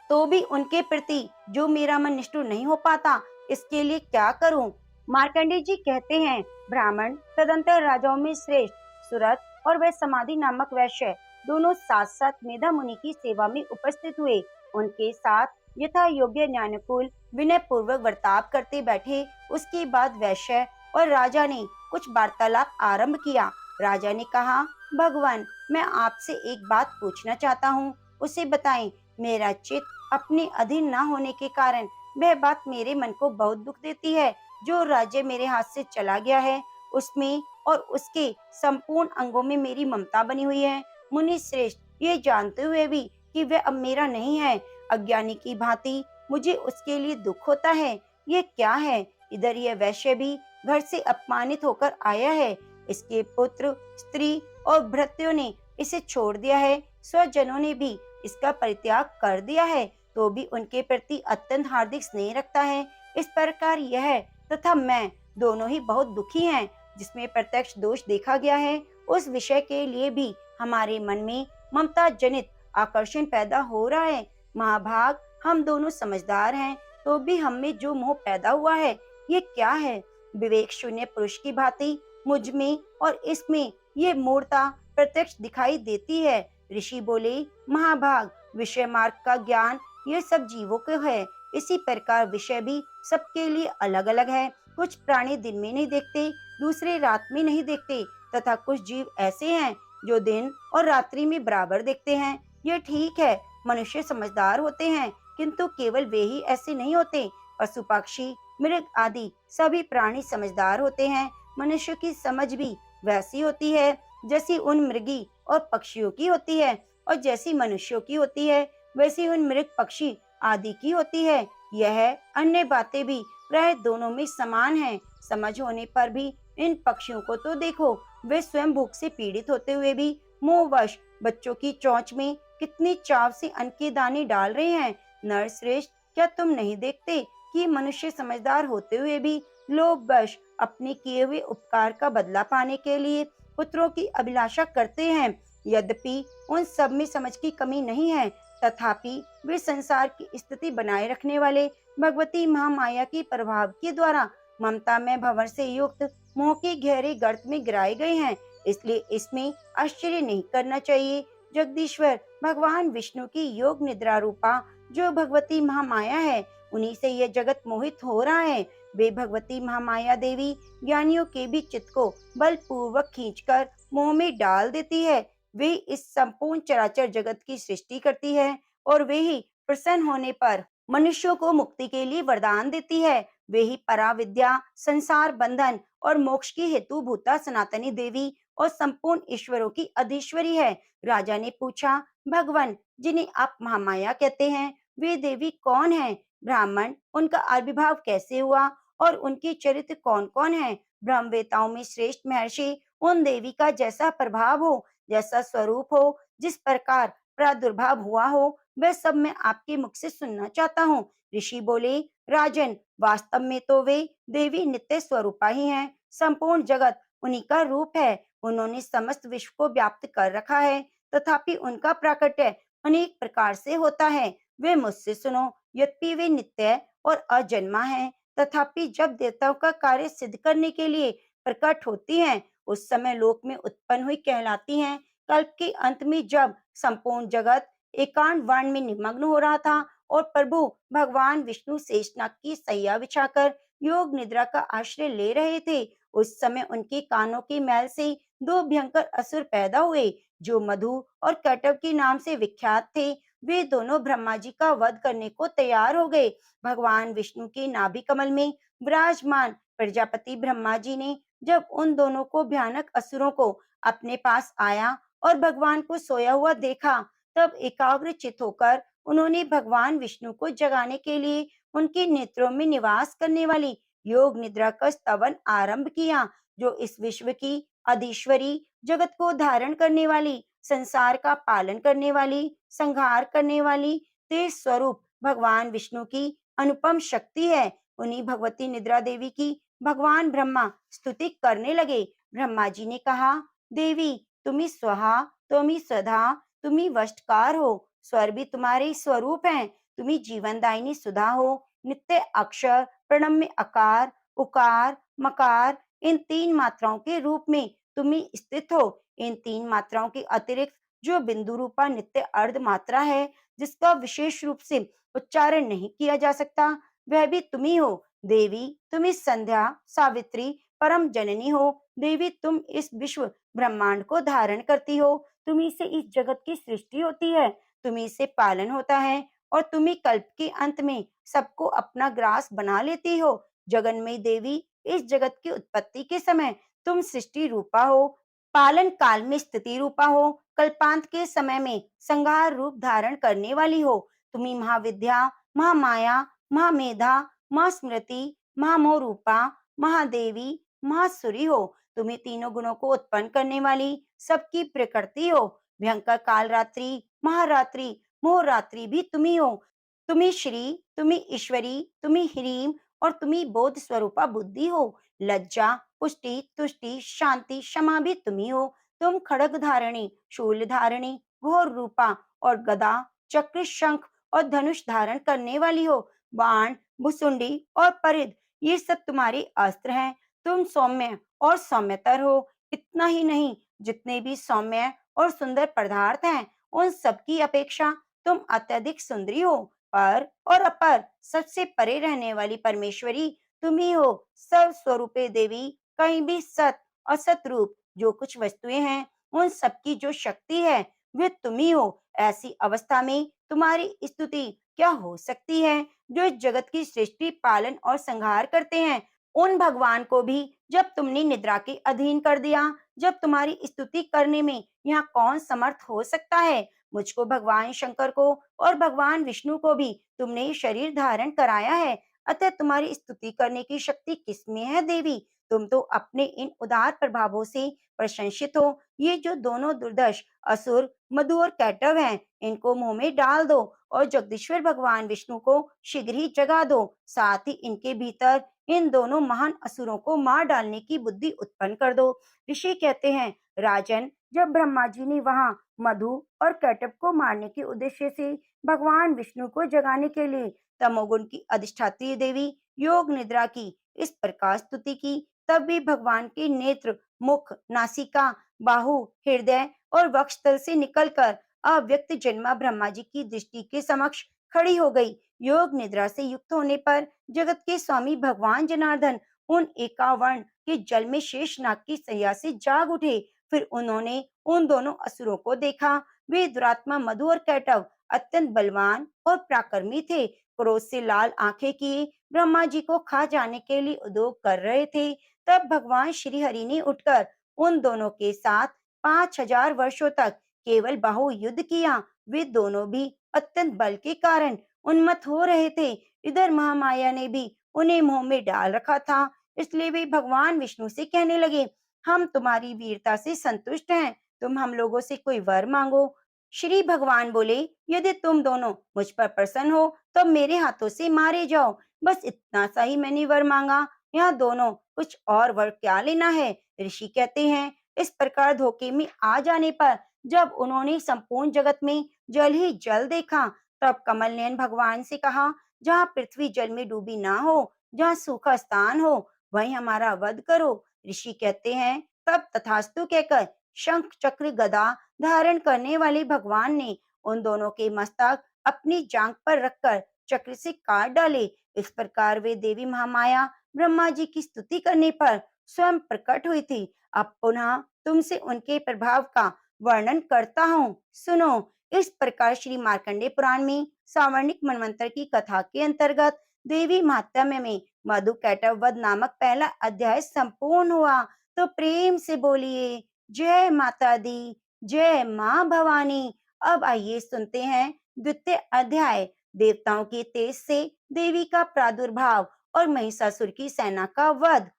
तो भी उनके प्रति जो मेरा मन निष्ठुर नहीं हो पाता, इसके लिए क्या करूं? मार्कंडेय जी कहते हैं, ब्राह्मण तदंतर राजाओं में श्रेष्ठ सुरत और वह समाधि नामक वैश्य दोनों साथ साथ मेधा मुनि की सेवा में उपस्थित हुए। उनके साथ यथा योग्य ज्ञानकुल विनय पूर्वक बर्ताव करते बैठे। उसके बाद वैश्य और राजा ने कुछ वार्तालाप आरंभ किया। राजा ने कहा, भगवान, मैं आपसे एक बात पूछना चाहता हूँ, उसे बताएं। मेरा चित्त अपने अधीन न होने के कारण वह बात मेरे मन को बहुत दुख देती है। जो राज्य मेरे हाथ से चला गया है, उसमें और उसके संपूर्ण अंगों में मेरी ममता बनी हुई है। मुनि श्रेष्ठ, ये जानते हुए भी कि वह अब मेरा नहीं है, अज्ञानी की भांति मुझे उसके लिए दुख होता है। ये क्या है? इधर यह वैश्य भी घर से अपमानित होकर आया है। इसके पुत्र, स्त्री और भृत्यों ने इसे छोड़ दिया है। स्वजनों ने भी इसका परित्याग कर दिया है, तो भी उनके प्रति अत्यंत हार्दिक स्नेह रखता है। इस प्रकार यह तथा मैं दोनों ही बहुत दुखी हैं। जिसमें प्रत्यक्ष दोष देखा गया है, उस विषय के लिए भी हमारे मन में ममता जनित आकर्षण पैदा हो रहा है। महाभाग, हम दोनों समझदार हैं, तो भी हम में जो मोह पैदा हुआ है, ये क्या है? विवेक शून्य पुरुष की भांति मुझ में और इसमें ये मूर्ता प्रत्यक्ष दिखाई देती है। ऋषि बोले, महाभाग, विषय मार्ग का ज्ञान ये सब जीवों को है, इसी प्रकार विषय भी सबके लिए अलग अलग है। कुछ प्राणी दिन में नहीं देखते, दूसरे रात में नहीं देखते, तथा कुछ जीव ऐसे हैं जो दिन और रात्रि में बराबर देखते हैं। ये ठीक है, मनुष्य समझदार होते हैं, किंतु केवल वे ही ऐसे नहीं होते। पशु पक्षी मृग आदि सभी प्राणी समझदार होते हैं। मनुष्य की समझ भी वैसी होती है जैसी उन मृगी और पक्षियों की होती है, और जैसी मनुष्यों की होती है वैसी उन मृग पक्षी आदि की होती है। यह अन्य बातें भी प्राय दोनों में समान है। समझ होने पर भी इन पक्षियों को तो देखो, वे स्वयं भूख से पीड़ित होते हुए भी मोहवश बच्चों की चोंच में कितनी चाव से अन्न के दाने डाल रहे हैं। नरश्रेष्ठ, क्या तुम नहीं देखते कि मनुष्य समझदार होते हुए भी लोभवश अपने किए हुए उपकार का बदला पाने के लिए पुत्रों की अभिलाषा करते हैं? यद्यपि उन सब में समझ की कमी नहीं है, तथापि वे संसार की स्थिति बनाए रखने वाले भगवती महामाया के प्रभाव के द्वारा ममता में भंवर से युक्त मोह के गहरे गर्त में गिराए गए हैं। इसलिए इसमें आश्चर्य नहीं करना चाहिए। जगदीश्वर भगवान विष्णु की योग निद्रा रूपा जो भगवती महामाया है, उन्हीं से यह जगत मोहित हो रहा है। वे भगवती महामाया देवी ज्ञानियों के भी चित्त को बलपूर्वक खींचकर मोह में डाल देती है। वे इस संपूर्ण चराचर जगत की सृष्टि करती है, और वे ही प्रसन्न होने पर मनुष्यों को मुक्ति के लिए वरदान देती है। वे ही पराविद्या, संसार बंधन और मोक्ष की हेतु भूता सनातनी देवी और संपूर्ण ईश्वरों की अधीश्वरी है। राजा ने पूछा, भगवान, जिन्हें आप महामाया कहते हैं, वे देवी कौन है? ब्राह्मण, उनका आविर्भाव कैसे हुआ और उनके चरित्र कौन कौन है? ब्रह्मवेताओं में श्रेष्ठ महर्षि उन देवी का जैसा प्रभाव हो, जैसा स्वरूप हो, जिस प्रकार प्रादुर्भाव हुआ हो, वह सब मैं आपके मुख से सुनना चाहता हूँ। ऋषि बोले, राजन, वास्तव में तो वे देवी नित्य स्वरूपा ही हैं। संपूर्ण जगत उन्हीं का रूप है। उन्होंने समस्त विश्व को व्याप्त कर रखा है, तथापि उनका प्राकट्य अनेक प्रकार से होता है। वे मुझसे सुनो, यद्यपि वे नित्य और अजन्मा हैं, तथापि जब देवताओं का कार्य सिद्ध करने के लिए प्रकट होती हैं, उस समय लोक में उत्पन्न हुई कहलाती हैं। कल्प के अंत में जब संपूर्ण जगत एकांत वाण में निमग्न हो रहा था और प्रभु भगवान विष्णु शेषनाग की सैया बिछाकर योग निद्रा का आश्रय ले रहे थे, उस समय उनके कानों के मैल से दो भयंकर असुर पैदा हुए, जो मधु और कटव के नाम से विख्यात थे। वे दोनों ब्रह्मा जी का वध करने को तैयार हो गए। भगवान विष्णु के नाभि कमल में विराजमान प्रजापति ब्रह्मा जी ने जब उन दोनों को भयानक असुरों को अपने पास आया और भगवान को सोया हुआ देखा, तब एकाग्रचित होकर उन्होंने भगवान विष्णु को जगाने के लिए उनके नेत्रों में निवास करने वाली योग निद्रा का स्तवन आरंभ किया, जो इस विश्व की अधीश्वरी, जगत को धारण करने वाली, संसार का पालन करने वाली, संहार करने वाली तेज स्वरूप भगवान विष्णु की अनुपम शक्ति है। उन्हीं भगवती निद्रा देवी की भगवान ब्रह्मा स्तुति करने लगे। ब्रह्मा जी ने कहा, देवी तुम्ही स्वहा, तुम्ही स्वधा, तुम्ही वष्टकार हो, स्वर भी तुम्हारे स्वरूप हैं, तुम्ही जीवनदायिनी सुधा हो, नित्य अक्षर, प्रणम्य आकार, उकार, मकार, इन तीन मात्राओं के रूप में तुम्ही स्थित हो। इन तीन मात्राओं के अतिरिक्त जो बिंदु रूपा नित्य अर्ध मात्रा है, जिसका विशेष रूप से उच्चारण नहीं किया जा सकता, वह भी तुम्ही हो। देवी तुम्ही संध्या, सावित्री, परम जननी हो। देवी तुम इस विश्व ब्रह्मांड को धारण करती हो, तुम्ही से इस जगत की सृष्टि होती है, तुम्ही से पालन होता है और तुम्ही कल्प के अंत में सबको अपना ग्रास बना लेती हो। जगन्मयी देवी, इस जगत की उत्पत्ति के समय तुम सृष्टि रूपा हो, पालन काल में स्थिति रूपा हो, कल्पांत के समय में संहार रूप धारण करने वाली हो। तुम्ही महाविद्या, महामाया, महामेधा, महास्मृति, महामोह रूपा, महादेवी, महासुरी हो। तुम्ही तीनों गुणों को उत्पन्न करने वाली सबकी प्रकृति हो। भयंकर काल रात्रि, महारात्रि, मोहरात्रि भी तुम्ही हो। तुम्ही श्री, तुम्ही ईश्वरी, तुम्ही ह्रीम और तुम्ही बोध स्वरूपा बुद्धि हो। लज्जा, पुष्टि, तुष्टि, शांति, क्षमा भी तुम्ही हो। तुम खड़ग धारिणी, शूल धारिणी, घोर रूपा और गदा, चक्र, शंख और धनुष धारण करने वाली हो। बाण, भुसुंडी और परिध, ये सब तुम्हारे अस्त्र हैं। तुम सौम्य और सौम्यतर हो। इतना ही नहीं, जितने भी सौम्य और सुंदर पदार्थ हैं, उन सबकी अपेक्षा तुम अत्यधिक सुंदरी हो। पर और अपर, सबसे परे रहने वाली परमेश्वरी तुम ही हो। सर्व स्वरूपे देवी, कहीं भी सत और सतरूप जो कुछ वस्तुएं हैं, उन सबकी जो शक्ति है, वे तुम ही हो। ऐसी अवस्था में तुम्हारी स्तुति क्या हो सकती है, जो इस जगत की सृष्टि, पालन और संहार करते हैं। उन भगवान को भी जब तुमने निद्रा के अधीन कर दिया, जब तुम्हारी स्तुति करने में यहाँ कौन समर्थ हो सकता है। मुझको, भगवान शंकर को और भगवान विष्णु को भी तुमने शरीर धारण कराया है, अतः तुम्हारी स्तुति करने की शक्ति किसमें है देवी। तुम तो अपने इन उदार प्रभावों से प्रशंसित हो। ये जो दोनों दुर्दश असुर मधु और कैटव हैं, इनको मुंह में डाल दो और जगदीश्वर भगवान विष्णु को शीघ्र ही जगा दो। साथ ही इनके भीतर इन दोनों महान असुरों को मार डालने की बुद्धि उत्पन्न कर दो। ऋषि कहते हैं, राजन, जब ब्रह्मा जी ने वहां मधु और कैटव को मारने के उद्देश्य से भगवान विष्णु को जगाने के लिए तमोगुण की अधिष्ठात्री देवी योग निद्रा की इस प्रकार स्तुति की, तब भी भगवान के नेत्र, मुख, नासिका, बाहु, हृदय और वक्षस्थल से निकलकर अव्यक्त जन्मा ब्रह्मा जी की दृष्टि के समक्ष खड़ी हो गई। योग निद्रा से युक्त होने पर जगत के स्वामी भगवान जनार्दन उन एकावर्ण के जल में शेष नाग की सैया से जाग उठे। फिर उन्होंने उन दोनों असुरों को देखा। वे दुरात्मा मधु और कैटव अत्यंत बलवान और पराक्रमी थे। क्रोध से लाल आंखें किए ब्रह्मा जी को खा जाने के लिए उद्योग कर रहे थे। तब भगवान श्री हरि ने उठकर उन दोनों के साथ 5000 वर्षों तक केवल बाहु युद्ध किया। वे दोनों भी अत्यंत बल के कारण उन्मत्त हो रहे थे। इधर महामाया ने भी उन्हें मुंह में डाल रखा था, इसलिए वे भगवान विष्णु से कहने लगे, हम तुम्हारी वीरता से संतुष्ट हैं, तुम हम लोगों से कोई वर मांगो। श्री भगवान बोले, यदि तुम दोनों मुझ पर प्रसन्न हो तो मेरे हाथों से मारे जाओ। बस इतना सा ही मैंने वर मांगा, यहाँ दोनों कुछ और वर क्या लेना है। ऋषि कहते हैं, इस प्रकार धोखे में आ जाने पर जब उन्होंने संपूर्ण जगत में जल ही जल देखा, तब कमल नयन भगवान से कहा, जहाँ पृथ्वी जल में डूबी ना हो, जहाँ सूखा स्थान हो, वहीं हमारा वध करो। ऋषि कहते हैं, तब तथास्तु कहकर शंख, चक्र, गदा धारण करने वाले भगवान ने उन दोनों के मस्तक अपनी जांघ पर रखकर चक्र से काट डाले। इस प्रकार वे देवी महामाया ब्रह्मा जी की स्तुति करने पर स्वयं प्रकट हुई थी। अब पुनः तुमसे उनके प्रभाव का वर्णन करता हूँ, सुनो। इस प्रकार श्री मार्कंडे पुराण में सावर्णिक मनवंतर की कथा के अंतर्गत देवी महात्म्य में मधु कैटव वध नामक पहला अध्याय संपूर्ण हुआ। तो प्रेम से बोलिए जय माता दी, जय माँ भवानी। अब आइए सुनते हैं द्वितीय अध्याय, देवताओं के तेज से देवी का प्रादुर्भाव और महिषासुर की सेना का वध।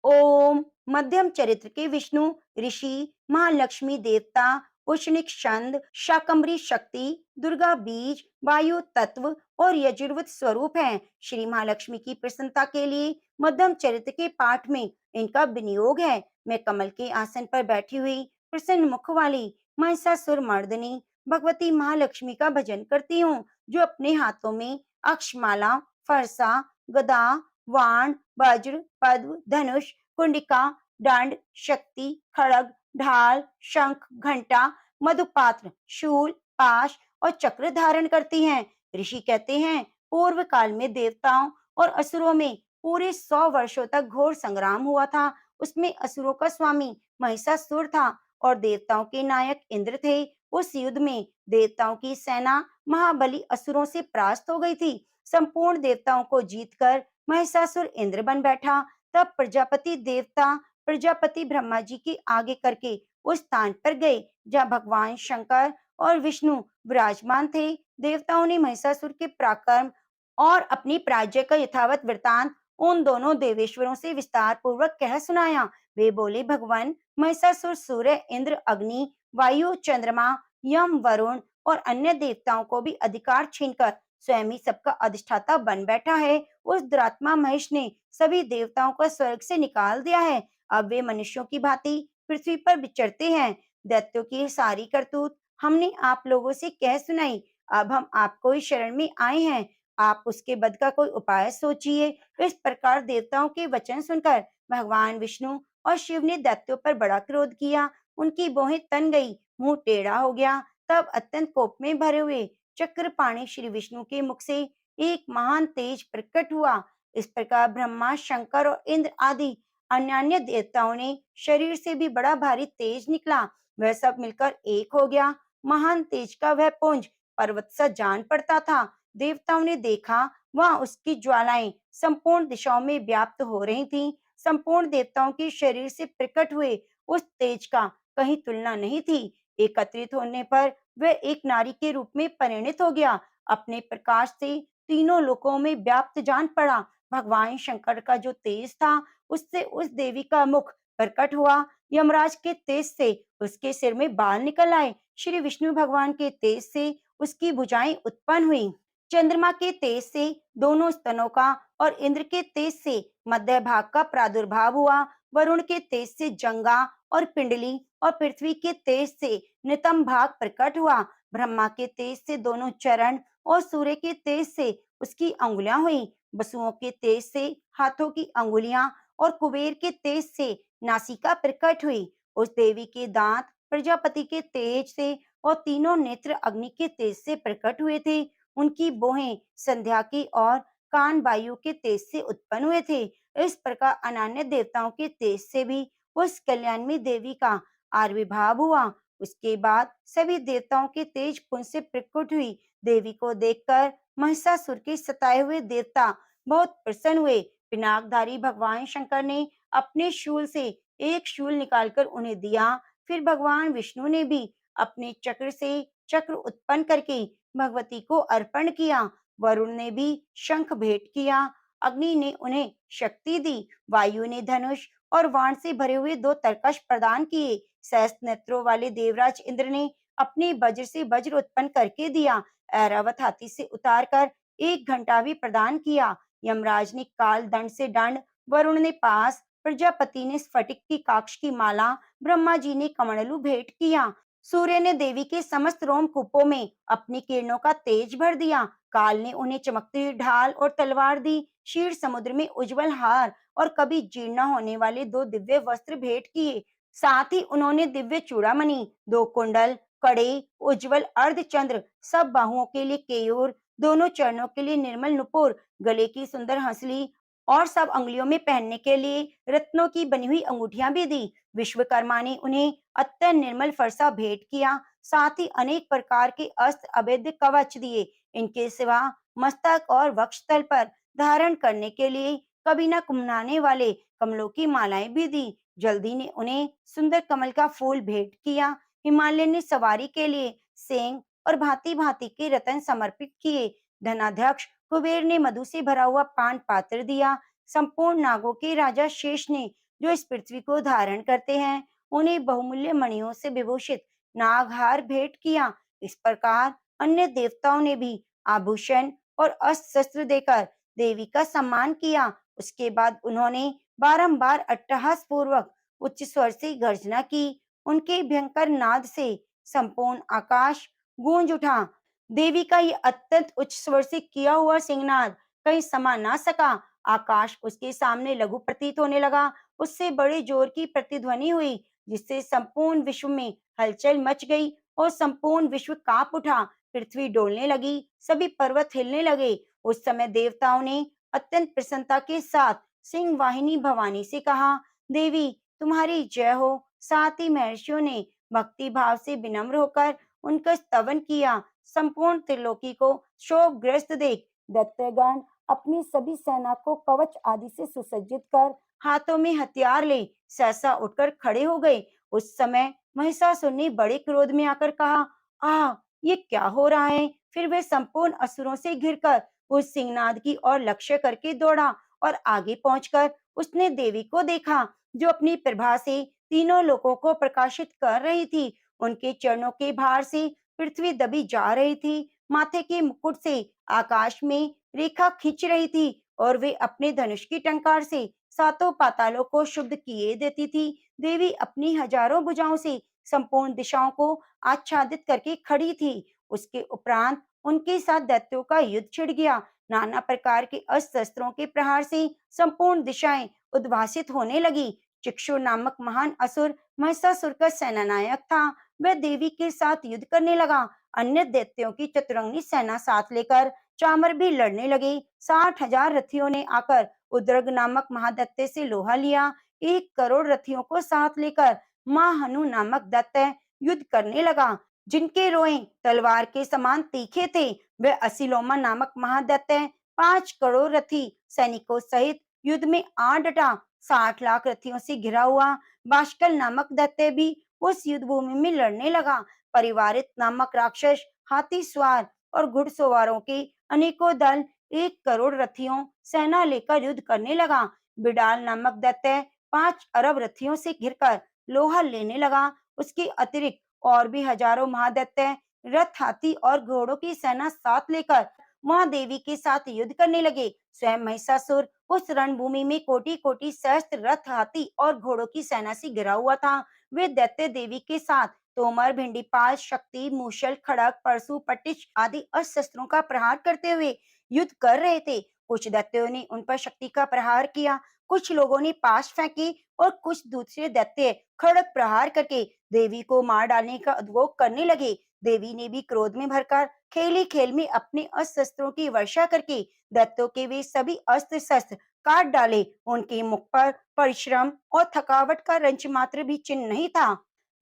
ओम। मध्यम चरित्र के विष्णु ऋषि, महालक्ष्मी देवता, उष्णिक छंद, शाकंभरी शक्ति, दुर्गा बीज, वायु तत्व और यजुर्वेद स्वरूप हैं। श्री महालक्ष्मी की प्रसन्नता के लिए मध्यम चरित्र के पाठ में इनका विनियोग है। मैं कमल के आसन पर बैठी हुई प्रसन्न मुख वाली महिषासुर मर्दिनी भगवती महालक्ष्मी का भजन करती हूँ, जो अपने हाथों में अक्षमाला, फरसा, गदा, वाण, वज्र, पद्म, धनुष, कुंडिका, दंड, शक्ति, खड़ग, ढाल, शंख, घंटा, मधुपात्र, शूल, पाश और चक्र धारण करती हैं। ऋषि कहते हैं पूर्व काल में देवताओं और असुरों में पूरे 100 वर्षों तक घोर संग्राम हुआ था। उसमें असुरों का स्वामी महिषासुर था और देवताओं के नायक इंद्र थे। उस युद्ध में देवताओं की सेना महाबली असुरों से परास्त हो गई थी। संपूर्ण देवताओं को जीतकर महिषासुर इंद्र बन बैठा। तब प्रजापति देवता प्रजापति ब्रह्मा जी के आगे करके उस स्थान पर गए जहाँ भगवान शंकर और विष्णु विराजमान थे। देवताओं ने महिषासुर के पराक्रम और अपनी पराजय का यथावत वृतांत उन दोनों देवेश्वरों से विस्तार पूर्वक कह सुनाया। वे बोले, भगवान महिषासुर सूर्य, इंद्र, अग्नि, वायु, चंद्रमा, यम, वरुण और अन्य देवताओं को भी अधिकार छीनकर स्वयं ही सबका अधिष्ठाता बन बैठा है। उस दुरात्मा महेश ने सभी देवताओं को स्वर्ग से निकाल दिया है। अब वे मनुष्यों की भांति पृथ्वी पर विचरते हैं। दैत्यों की सारी करतूत हमने आप लोगों से कह सुनाई। अब हम आपको ही शरण में आए हैं, आप उसके बद का कोई उपाय सोचिए। इस प्रकार देवताओं के वचन सुनकर भगवान विष्णु और शिव ने दैत्यों पर बड़ा क्रोध किया। उनकी भौहें तन गई, मुंह टेढ़ा हो गया। तब अत्यंत कोप में भरे हुए चक्रपाणी श्री विष्णु के मुख से एक महान तेज प्रकट हुआ। इस प्रकार ब्रह्मा, शंकर और इंद्र आदि अन्य देवताओं ने शरीर से भी बड़ा भारी तेज निकला। वह सब मिलकर एक हो गया। महान तेज का वह पुंज पर्वत सा जान पड़ता था। देवताओं ने देखा वहां उसकी ज्वालाएं संपूर्ण दिशाओं में व्याप्त हो रही थीं। संपूर्ण देवताओं के शरीर से प्रकट हुए उस तेज का कहीं तुलना नहीं थी। एकत्रित होने पर वह एक नारी के रूप में परिणित हो गया। अपने प्रकाश से तीनों लोकों में व्याप्त जान पड़ा। भगवान शंकर का जो तेज था उससे उस देवी का मुख प्रकट हुआ। यमराज के तेज से उसके सिर में बाल निकल आए। श्री विष्णु भगवान के तेज से उसकी भुजाएं उत्पन्न हुई। चंद्रमा के तेज से दोनों स्तनों का और इंद्र के तेज से मध्य भाग का प्रादुर्भाव हुआ। वरुण के तेज से जंगा और पिंडली और पृथ्वी के तेज से नितंब भाग प्रकट हुआ। ब्रह्मा के तेज से दोनों चरण और सूर्य के तेज से उसकी अंगुलियां हुई। वसुओं के तेज से हाथों की अंगुलियां और कुबेर के तेज से नासिका प्रकट हुई। उस देवी के दांत प्रजापति के तेज से और तीनों नेत्र अग्नि के तेज से प्रकट हुए थे। उनकी भौहें संध्या की और कान वायु के तेज से उत्पन्न हुए थे। इस प्रकार अन्य देवताओं के तेज से भी उस कल्याणी देवी का आविर्भाव हुआ। उसके बाद सभी देवताओं के तेज पुंज से प्रकट हुई। देवी को देखकर महिषासुर के सताए हुए देवता बहुत प्रसन्न हुए। पिनाकधारी भगवान शंकर ने अपने शूल से एक शूल निकालकर उन्हें दिया। फिर भगवान विष्णु ने भी अपने चक्र से चक्र उत्पन्न करके भगवती को अर्पण किया। वरुण ने भी शंख भेंट किया। अग्नि ने उन्हें शक्ति दी। वायु ने धनुष और बाण से भरे हुए 2 तरकश प्रदान किए। सहस्त्र नेत्रों वाले देवराज इंद्र ने अपने वज्र से वज्र उत्पन्न करके दिया। ऐरावत हाथी से उतारकर 1 घंटा भी प्रदान किया। यमराज ने काल दंड से दंड, वरुण ने पास, प्रजापति ने स्फटिक की काक्ष की माला, ब्रह्मा जी ने कमंडलू भेंट किया। सूर्य ने देवी के समस्त रोमकूपों में अपनी किरणों का तेज भर दिया। काल ने उन्हें चमकती ढाल और तलवार दी। क्षीर समुद्र में उज्जवल हार और कभी जीर्ण न होने वाले 2 दिव्य वस्त्र भेंट किए। साथ ही उन्होंने दिव्य चूड़ामणि, 2 कुंडल, कड़े, उज्जवल अर्धचंद्र, सब बाहुओं के लिए केयूर, दोनों चरणों के लिए निर्मल नुपुर, गले की सुंदर हंसली और सब अंगुलियों में पहनने के लिए रत्नों की बनी हुई अंगूठियां भी दी। विश्वकर्मा ने उन्हें अत्यंत निर्मल फरसा भेंट किया। साथ ही अनेक प्रकार के अस्त्र अभेद्य कवच दिए। इनके सिवा मस्तक और वक्षस्थल पर धारण करने के लिए कभी न कुमलाने वाले कमलों की मालाएं भी दी। जल्दी ने उन्हें सुंदर कमल का फूल भेंट किया। हिमालय ने सवारी के लिए सेंग और भांति भांति के रत्न समर्पित किए। धनाध्यक्ष कुबेर ने मधु से भरा हुआ पान पात्र दिया। संपूर्ण नागों के राजा शेष ने, जो इस पृथ्वी को धारण करते हैं, उन्हें बहुमूल्य मणियों से विभूषित नागहार भेंट किया। इस प्रकार अन्य देवताओं ने भी आभूषण और अस्त्र शस्त्र देकर देवी का सम्मान किया। उसके बाद उन्होंने बारंबार अट्टहास पूर्वक उच्च स्वर से गर्जना की। उनके भयंकर नाद से संपूर्ण आकाश गूंज उठा। देवी का ये अत्यंत उच्च स्वर से किया हुआ सिंहनाद कहीं समा ना सका। आकाश उसके सामने लघु प्रतीत होने लगा। उससे बड़े जोर की प्रतिध्वनि हुई, जिससे संपूर्ण विश्व में हलचल मच गई और संपूर्ण विश्व कांप उठा। पृथ्वी डोलने लगी, सभी पर्वत हिलने लगे। उस समय देवताओं ने अत्यंत प्रसन्नता के साथ सिंह वाहिनी भवानी से कहा, देवी तुम्हारी जय हो। साथ ही महर्षियों ने भक्ति भाव से विनम्र होकर उनका स्तवन किया। संपूर्ण त्रिलोकी को शोकग्रस्त देख दैत्यगण अपनी सभी सेना को कवच आदि से सुसज्जित कर हाथों में हथियार ले सहसा उठकर खड़े हो गए। उस समय महिषासुर ने बड़े क्रोध में आकर कहा, ये क्या हो रहा है? फिर वे संपूर्ण असुरों से घिरकर उस सिंहनाद की ओर लक्ष्य करके दौड़ा और आगे पहुंचकर उसने देवी को देखा, जो अपनी प्रभा से तीनों लोकों को प्रकाशित कर रही थी। उनके चरणों के भार से पृथ्वी दबी जा रही थी। माथे के मुकुट से आकाश में रेखा खींच रही थी और वे अपने धनुष की टंकार से सातों पातालों को शुद्ध किए देती थी। देवी अपनी हजारों भुजाओं से संपूर्ण दिशाओं को आच्छादित करके खड़ी थी। उसके उपरांत उनके साथ दैत्यों का युद्ध छिड़ गया। नाना प्रकार के अस्त्र शस्त्रों के प्रहार से संपूर्ण दिशाएं उद्भासित होने लगी। चिक्षु नामक महान असुर महिषासुर का सेनानायक था। वह देवी के साथ युद्ध करने लगा। अन्य दैत्यों की चतुरंगी सेना साथ लेकर चामर भी लड़ने लगे। 60,000 रथियों ने आकर उद्रग नामक महादैत्य से लोहा लिया। 1 करोड़ रथियों को साथ लेकर महाहनु नामक दैत्य युद्ध करने लगा, जिनके रोए तलवार के समान तीखे थे। वह असिलोमा नामक महादैत्य 5 करोड़ रथी सैनिकों सहित युद्ध में आ डटा। 60 लाख रथियों से घिरा हुआ बाष्कल नामक दैत्य भी उस युद्ध भूमि में लड़ने लगा। परिवारित नामक राक्षस हाथी सवार और घुड़सवारों के अनेकों दल 1 करोड़ रथियों सेना लेकर युद्ध करने लगा। बिडाल नामक दैत्य 5 अरब रथियों से घिरकर लोहा लेने लगा। उसके अतिरिक्त और भी हजारों महादैत्य रथ, हाथी और घोड़ों की सेना साथ लेकर महादेवी के साथ युद्ध करने लगे। स्वयं महिषासुर उस रणभूमि में कोटि कोटि सहस्त्र रथ, हाथी और घोड़ों की सेना से घिरा हुआ था। वे दैत्य देवी के साथ तोमर, भिंडीपाल, शक्ति, मूषल, खड़ग, परशु, पटिश आदि अस्त्र शस्त्रों का प्रहार करते हुए युद्ध कर रहे थे। कुछ दैत्यों ने उन पर शक्ति का प्रहार किया, कुछ लोगों ने पाश फेंके और कुछ दूसरे दैत्य खड़ग प्रहार करके देवी को मार डालने का उद्योग करने लगे। देवी ने भी क्रोध में भरकर खेल ही खेल में अपने अस्त्र शस्त्रों की वर्षा करके दैत्यों के वे सभी अस्त्र शस्त्र काट डाले। उनके मुख पर परिश्रम और थकावट का रंच मात्र भी चिन्ह नहीं था।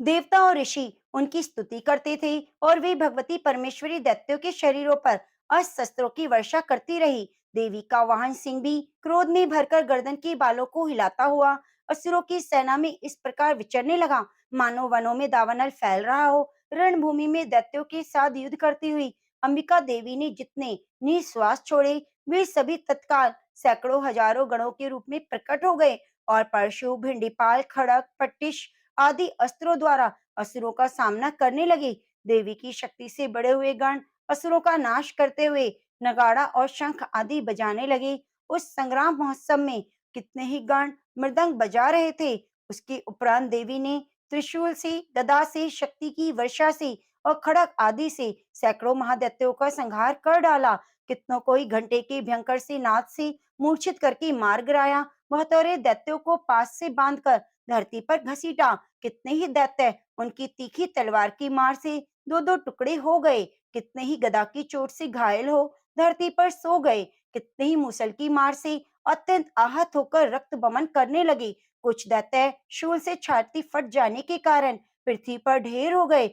देवता और ऋषि उनकी स्तुति करते थे और वे भगवती परमेश्वरी दैत्यों के शरीरों पर अस्त्र शस्त्रों की वर्षा करती रही। देवी का वाहन सिंह भी क्रोध में भरकर गर्दन के बालों को हिलाता हुआ असुरों की सेना में इस प्रकार विचरने लगा, मानो वनों में दावानल फैल रहा हो। रणभूमि में दैत्यों के साथ युद्ध करती हुई अंबिका देवी ने जितने निश्वास छोड़े, वे सभी तत्काल सैकड़ों हजारों गणों के रूप में प्रकट हो गए और परशु, भिंडीपाल, खड़ग, पट्टिश आदि अस्त्रों द्वारा असुरों का सामना करने लगे। देवी की शक्ति से बड़े हुए गण असुरों का नाश करते हुए नगाड़ा और शंख आदि बजाने लगे। उस संग्राम महोत्सव में कितने ही गण मृदंग बजा रहे थे। उसके उपरांत देवी ने त्रिशूल से, गदा से, शक्ति की वर्षा से और खड़ग आदि से सैकड़ों महादैत्यों का संहार कर डाला। कितनों को ही घंटे के भयंकर से नाद से मूर्छित करके मार गिराया। बहुतोरे दैत्यों को पास से बांधकर धरती पर घसीटा। कितने ही दैत्य उनकी तीखी तलवार की मार से दो दो टुकड़े हो गए। कितने ही गदा की चोट से घायल हो धरती पर सो गए। कितने ही मूसल की मार से अत्यंत आहत होकर रक्त बमन करने लगे। कुछ दैत्य शूल से छाती फट जाने के कारण पृथ्वी पर ढेर हो गए।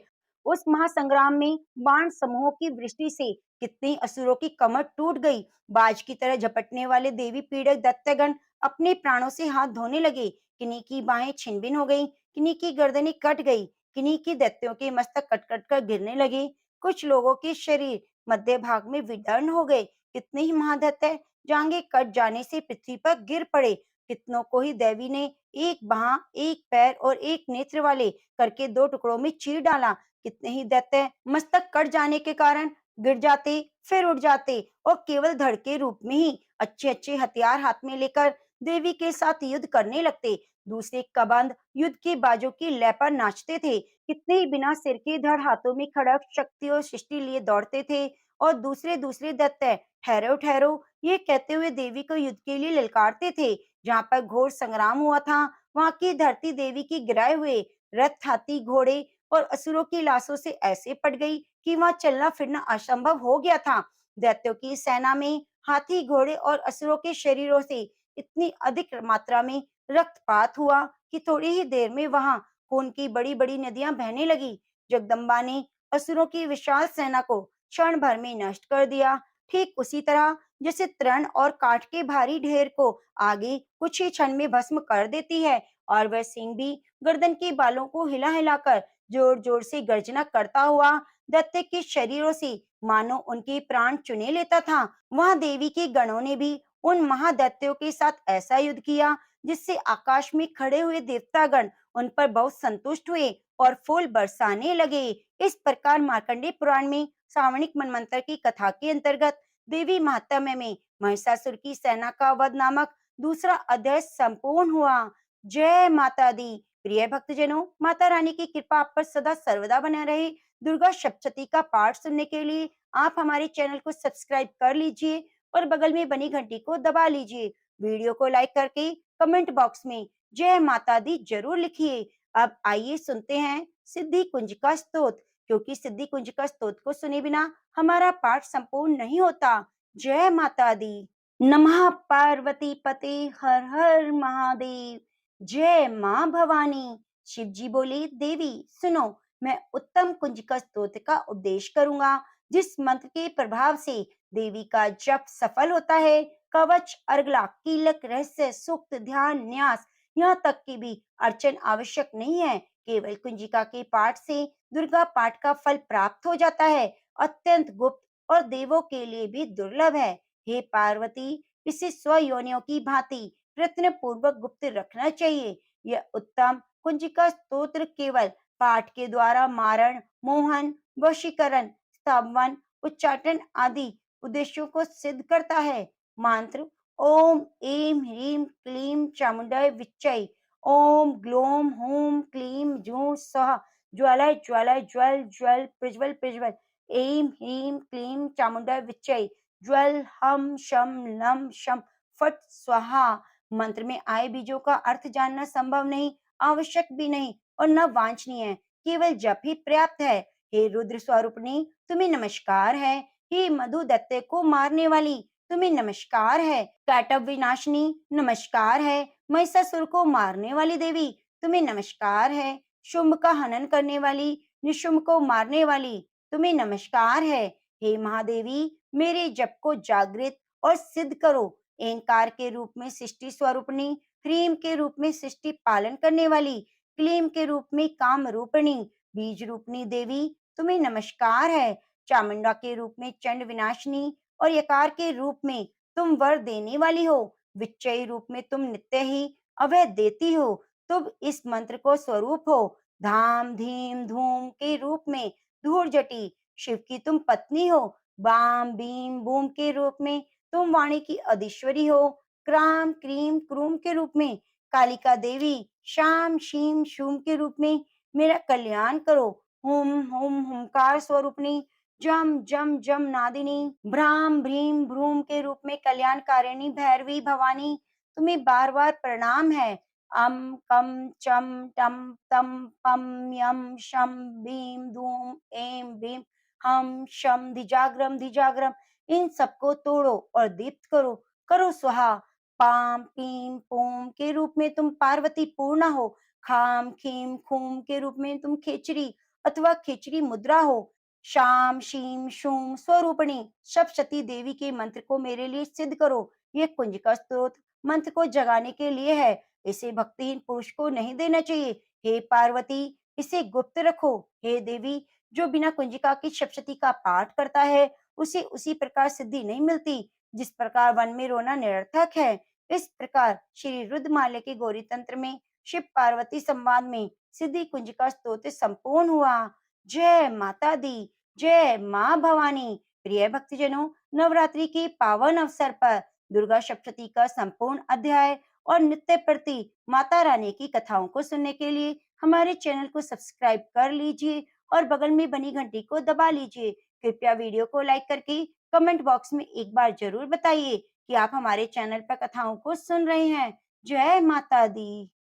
उस महासंग्राम में बाण समूहों की वृष्टि से कितनी असुरों की कमर टूट गई। बाज की तरह झपटने वाले देवी पीड़क दैत्यगण अपने प्राणों से हाथ धोने लगे। किन्हीं की बाहें छिन-भिन हो गईं, किन्हीं की गर्दनें कट गई, किन्हीं की दैत्यों के मस्तक कट-कट कर गिरने लगे। कुछ लोगों के शरीर मध्य भाग में विदीर्ण हो गए। कितने ही महादैत्य जांघें कट जाने से पृथ्वी पर गिर पड़े। कितनों को ही देवी ने एक बांह, एक पैर और एक नेत्र वाले करके दो टुकड़ों में चीर डाला। कितने ही दैत्य मस्तक कट जाने के कारण गिर जाते, फिर उठ जाते और केवल धड़ के रूप में ही अच्छे अच्छे हथियार हाथ में लेकर देवी के साथ युद्ध करने लगते। दूसरे कबंध युद्ध की बाजों की लय पर नाचते थे। कितने ही बिना सिर के धड़ हाथों में खड़ग शक्ति और सृष्टि लिए दौड़ते थे। और दूसरे दूसरे दैत्य ठहरो ठहरो ये कहते हुए देवी को युद्ध के लिए ललकारते थे। जहाँ पर घोर संग्राम हुआ था, वहाँ की धरती देवी की गिराए हुए रथ, हाथी, घोड़े और असुरों की लाशों से ऐसे पट गई कि वहाँ चलना फिरना असंभव हो गया था। दैत्यों की सेना में हाथी, घोड़े और असुरों के शरीरों से इतनी अधिक मात्रा में रक्तपात हुआ कि थोड़ी ही देर में वहाँ खून की बड़ी-बड़ी नदियां बहने लगी। जगदम्बा ने असुरों की विशाल सेना को क्षण भर में नष्ट कर दिया। ठीक उसी तरह जैसे तृण और काठ के भारी ढेर को आगे कुछ ही क्षण में भस्म कर देती है, और वह सिंह भी गर्दन के बालों को हिला हिलाकर जोर जोर से गर्जना करता हुआ दैत्य के शरीरों से मानो उनके प्राण चुने लेता था। वहां देवी के गणों ने भी उन महादैत्यों के साथ ऐसा युद्ध किया जिससे आकाश में खड़े हुए देवतागण उन पर बहुत संतुष्ट हुए और फूल बरसाने लगे। इस प्रकार मार्कंडेय पुराण में सावर्णिक मनवंतर की कथा के अंतर्गत देवी महात्म्य में महिषासुर की सेना का वध नामक दूसरा अध्याय संपूर्ण हुआ। जय माता दी। प्रिय भक्तजनों, माता रानी की कृपा आप पर सदा सर्वदा बना रहे। दुर्गा सप्तशती का पाठ सुनने के लिए आप हमारे चैनल को सब्सक्राइब कर लीजिए और बगल में बनी घंटी को दबा लीजिए। वीडियो को लाइक करके कमेंट बॉक्स में जय माता दी जरूर लिखिए। अब आइए सुनते हैं सिद्धि कुंज का स्तोत्र, क्योंकि सिद्धि कुंज का स्तोत्र को सुने बिना हमारा पाठ संपूर्ण नहीं होता। जय माता दी। नमः पार्वती पते हर हर महादेव। जय माँ भवानी। शिव जी बोले, देवी सुनो, मैं उत्तम कुंज का स्तोत्र का उपदेश करूंगा, जिस मंत्र के प्रभाव से देवी का जप सफल होता है। कवच, अर्गला, कीलक, रहस्य, सूक्त, ध्यान, न्यास, यहाँ तक की भी अर्चन आवश्यक नहीं है। केवल कुंजिका के पाठ से दुर्गा पाठ का फल प्राप्त हो जाता है। अत्यंत गुप्त और देवों के लिए भी दुर्लभ है। हे पार्वती, इसे स्वयोनियों की भांति प्रयत्न पूर्वक गुप्त रखना चाहिए। यह उत्तम कुंजिका स्तोत्र केवल पाठ के द्वारा मारण, मोहन, वशीकरण, स्तवन, उच्चाटन आदि उद्देश्यों को सिद्ध करता है। मंत्र: ओम ऐं ह्रीं क्लीं चामुंडाय विच्चै। ओम ग्लौम हूं क्लीं जूं सः। ज्वालाय ज्वालाय ज्वल ज्वल प्रज्वल प्रज्वल। ऐं ह्रीं क्लीं चामुंडाय विच्चै। ज्वल हम शम लम शम फट स्वाहा। मंत्र में आए बीजों का अर्थ जानना संभव नहीं, आवश्यक भी नहीं और न वांछनीय है। केवल जप ही पर्याप्त है। हे रुद्र स्वरूपनी, तुम्हें नमस्कार है। हे मधु दैत्य को मारने वाली, तुम्हें नमस्कार है। काटव विनाशिनी, नमस्कार है। महिषासुर को मारने वाली देवी, तुम्हें नमस्कार है। शुंभ का हनन करने वाली, निशुंभ को मारने वाली, तुम्हें नमस्कार है। हे महादेवी, मेरे जप को जागृत और सिद्ध करो। एंकार के रूप में सृष्टि स्वरूपणी, ह्रीम के रूप में सृष्टि पालन करने वाली, क्लीम के रूप में काम रूपणी, बीज रूपणी देवी, तुम्हें नमस्कार है। चामुंडा के रूप में चंड विनाशिनी और यकार के रूप में तुम वर देने वाली हो। विच्चय रूप में तुम नित्य ही अभय देती हो। तुम इस मंत्र को स्वरूप हो। धाम धीम धूम के रूप में धूर जटी, शिव की तुम पत्नी हो। बाम बीम बूम के रूप में तुम वाणी की अधीश्वरी हो। क्राम क्रीम क्रूम के रूप में कालिका देवी, शाम शीम शूम के रूप में मेरा कल्याण करो। हुम हुम हुंकार स्वरूपणी, जम जम जम नादिनी, भ्राम भ्रीम भ्रूम के रूप में कल्याणकारिणी भैरवी भवानी, तुम्हें बार बार प्रणाम है। अम कम चम टम तम पम यम शम भीम धूम एम भीम हम शम धिजाग्रम धिजाग्रम, इन सबको तोड़ो और दीप्त करो। करो स्वाहा। पाम पीम पोम के रूप में तुम पार्वती पूर्णा हो। खाम खीम खूम के रूप में तुम खेचरी अथवा खिचड़ी मुद्रा हो। शाम शीम शूम स्वरूपणी सप्तशती देवी के मंत्र को मेरे लिए सिद्ध करो। ये कुंजिका स्तोत्र मंत्र को जगाने के लिए है, इसे भक्तिहीन पुरुष को नहीं देना चाहिए। हे पार्वती, इसे गुप्त रखो। हे देवी, जो बिना कुंजिका की सप्तशती का पाठ करता है उसे उसी प्रकार सिद्धि नहीं मिलती जिस प्रकार वन में रोना निरर्थक है। इस प्रकार श्री रुद्रमाल्य के गौरी तंत्र में शिव पार्वती संवाद में सिद्धि कुंजिका स्तोत्र संपूर्ण हुआ। जय माता दी, जय माँ भवानी। प्रिय भक्तजनों, नवरात्रि के पावन अवसर पर दुर्गा सप्तशती का संपूर्ण अध्याय और नित्य प्रति माता रानी की कथाओं को सुनने के लिए हमारे चैनल को सब्सक्राइब कर लीजिए और बगल में बनी घंटी को दबा लीजिए। कृपया वीडियो को लाइक करके कमेंट बॉक्स में एक बार जरूर बताइए कि आप हमारे चैनल पर कथाओं को सुन रहे हैं। जय माता दी।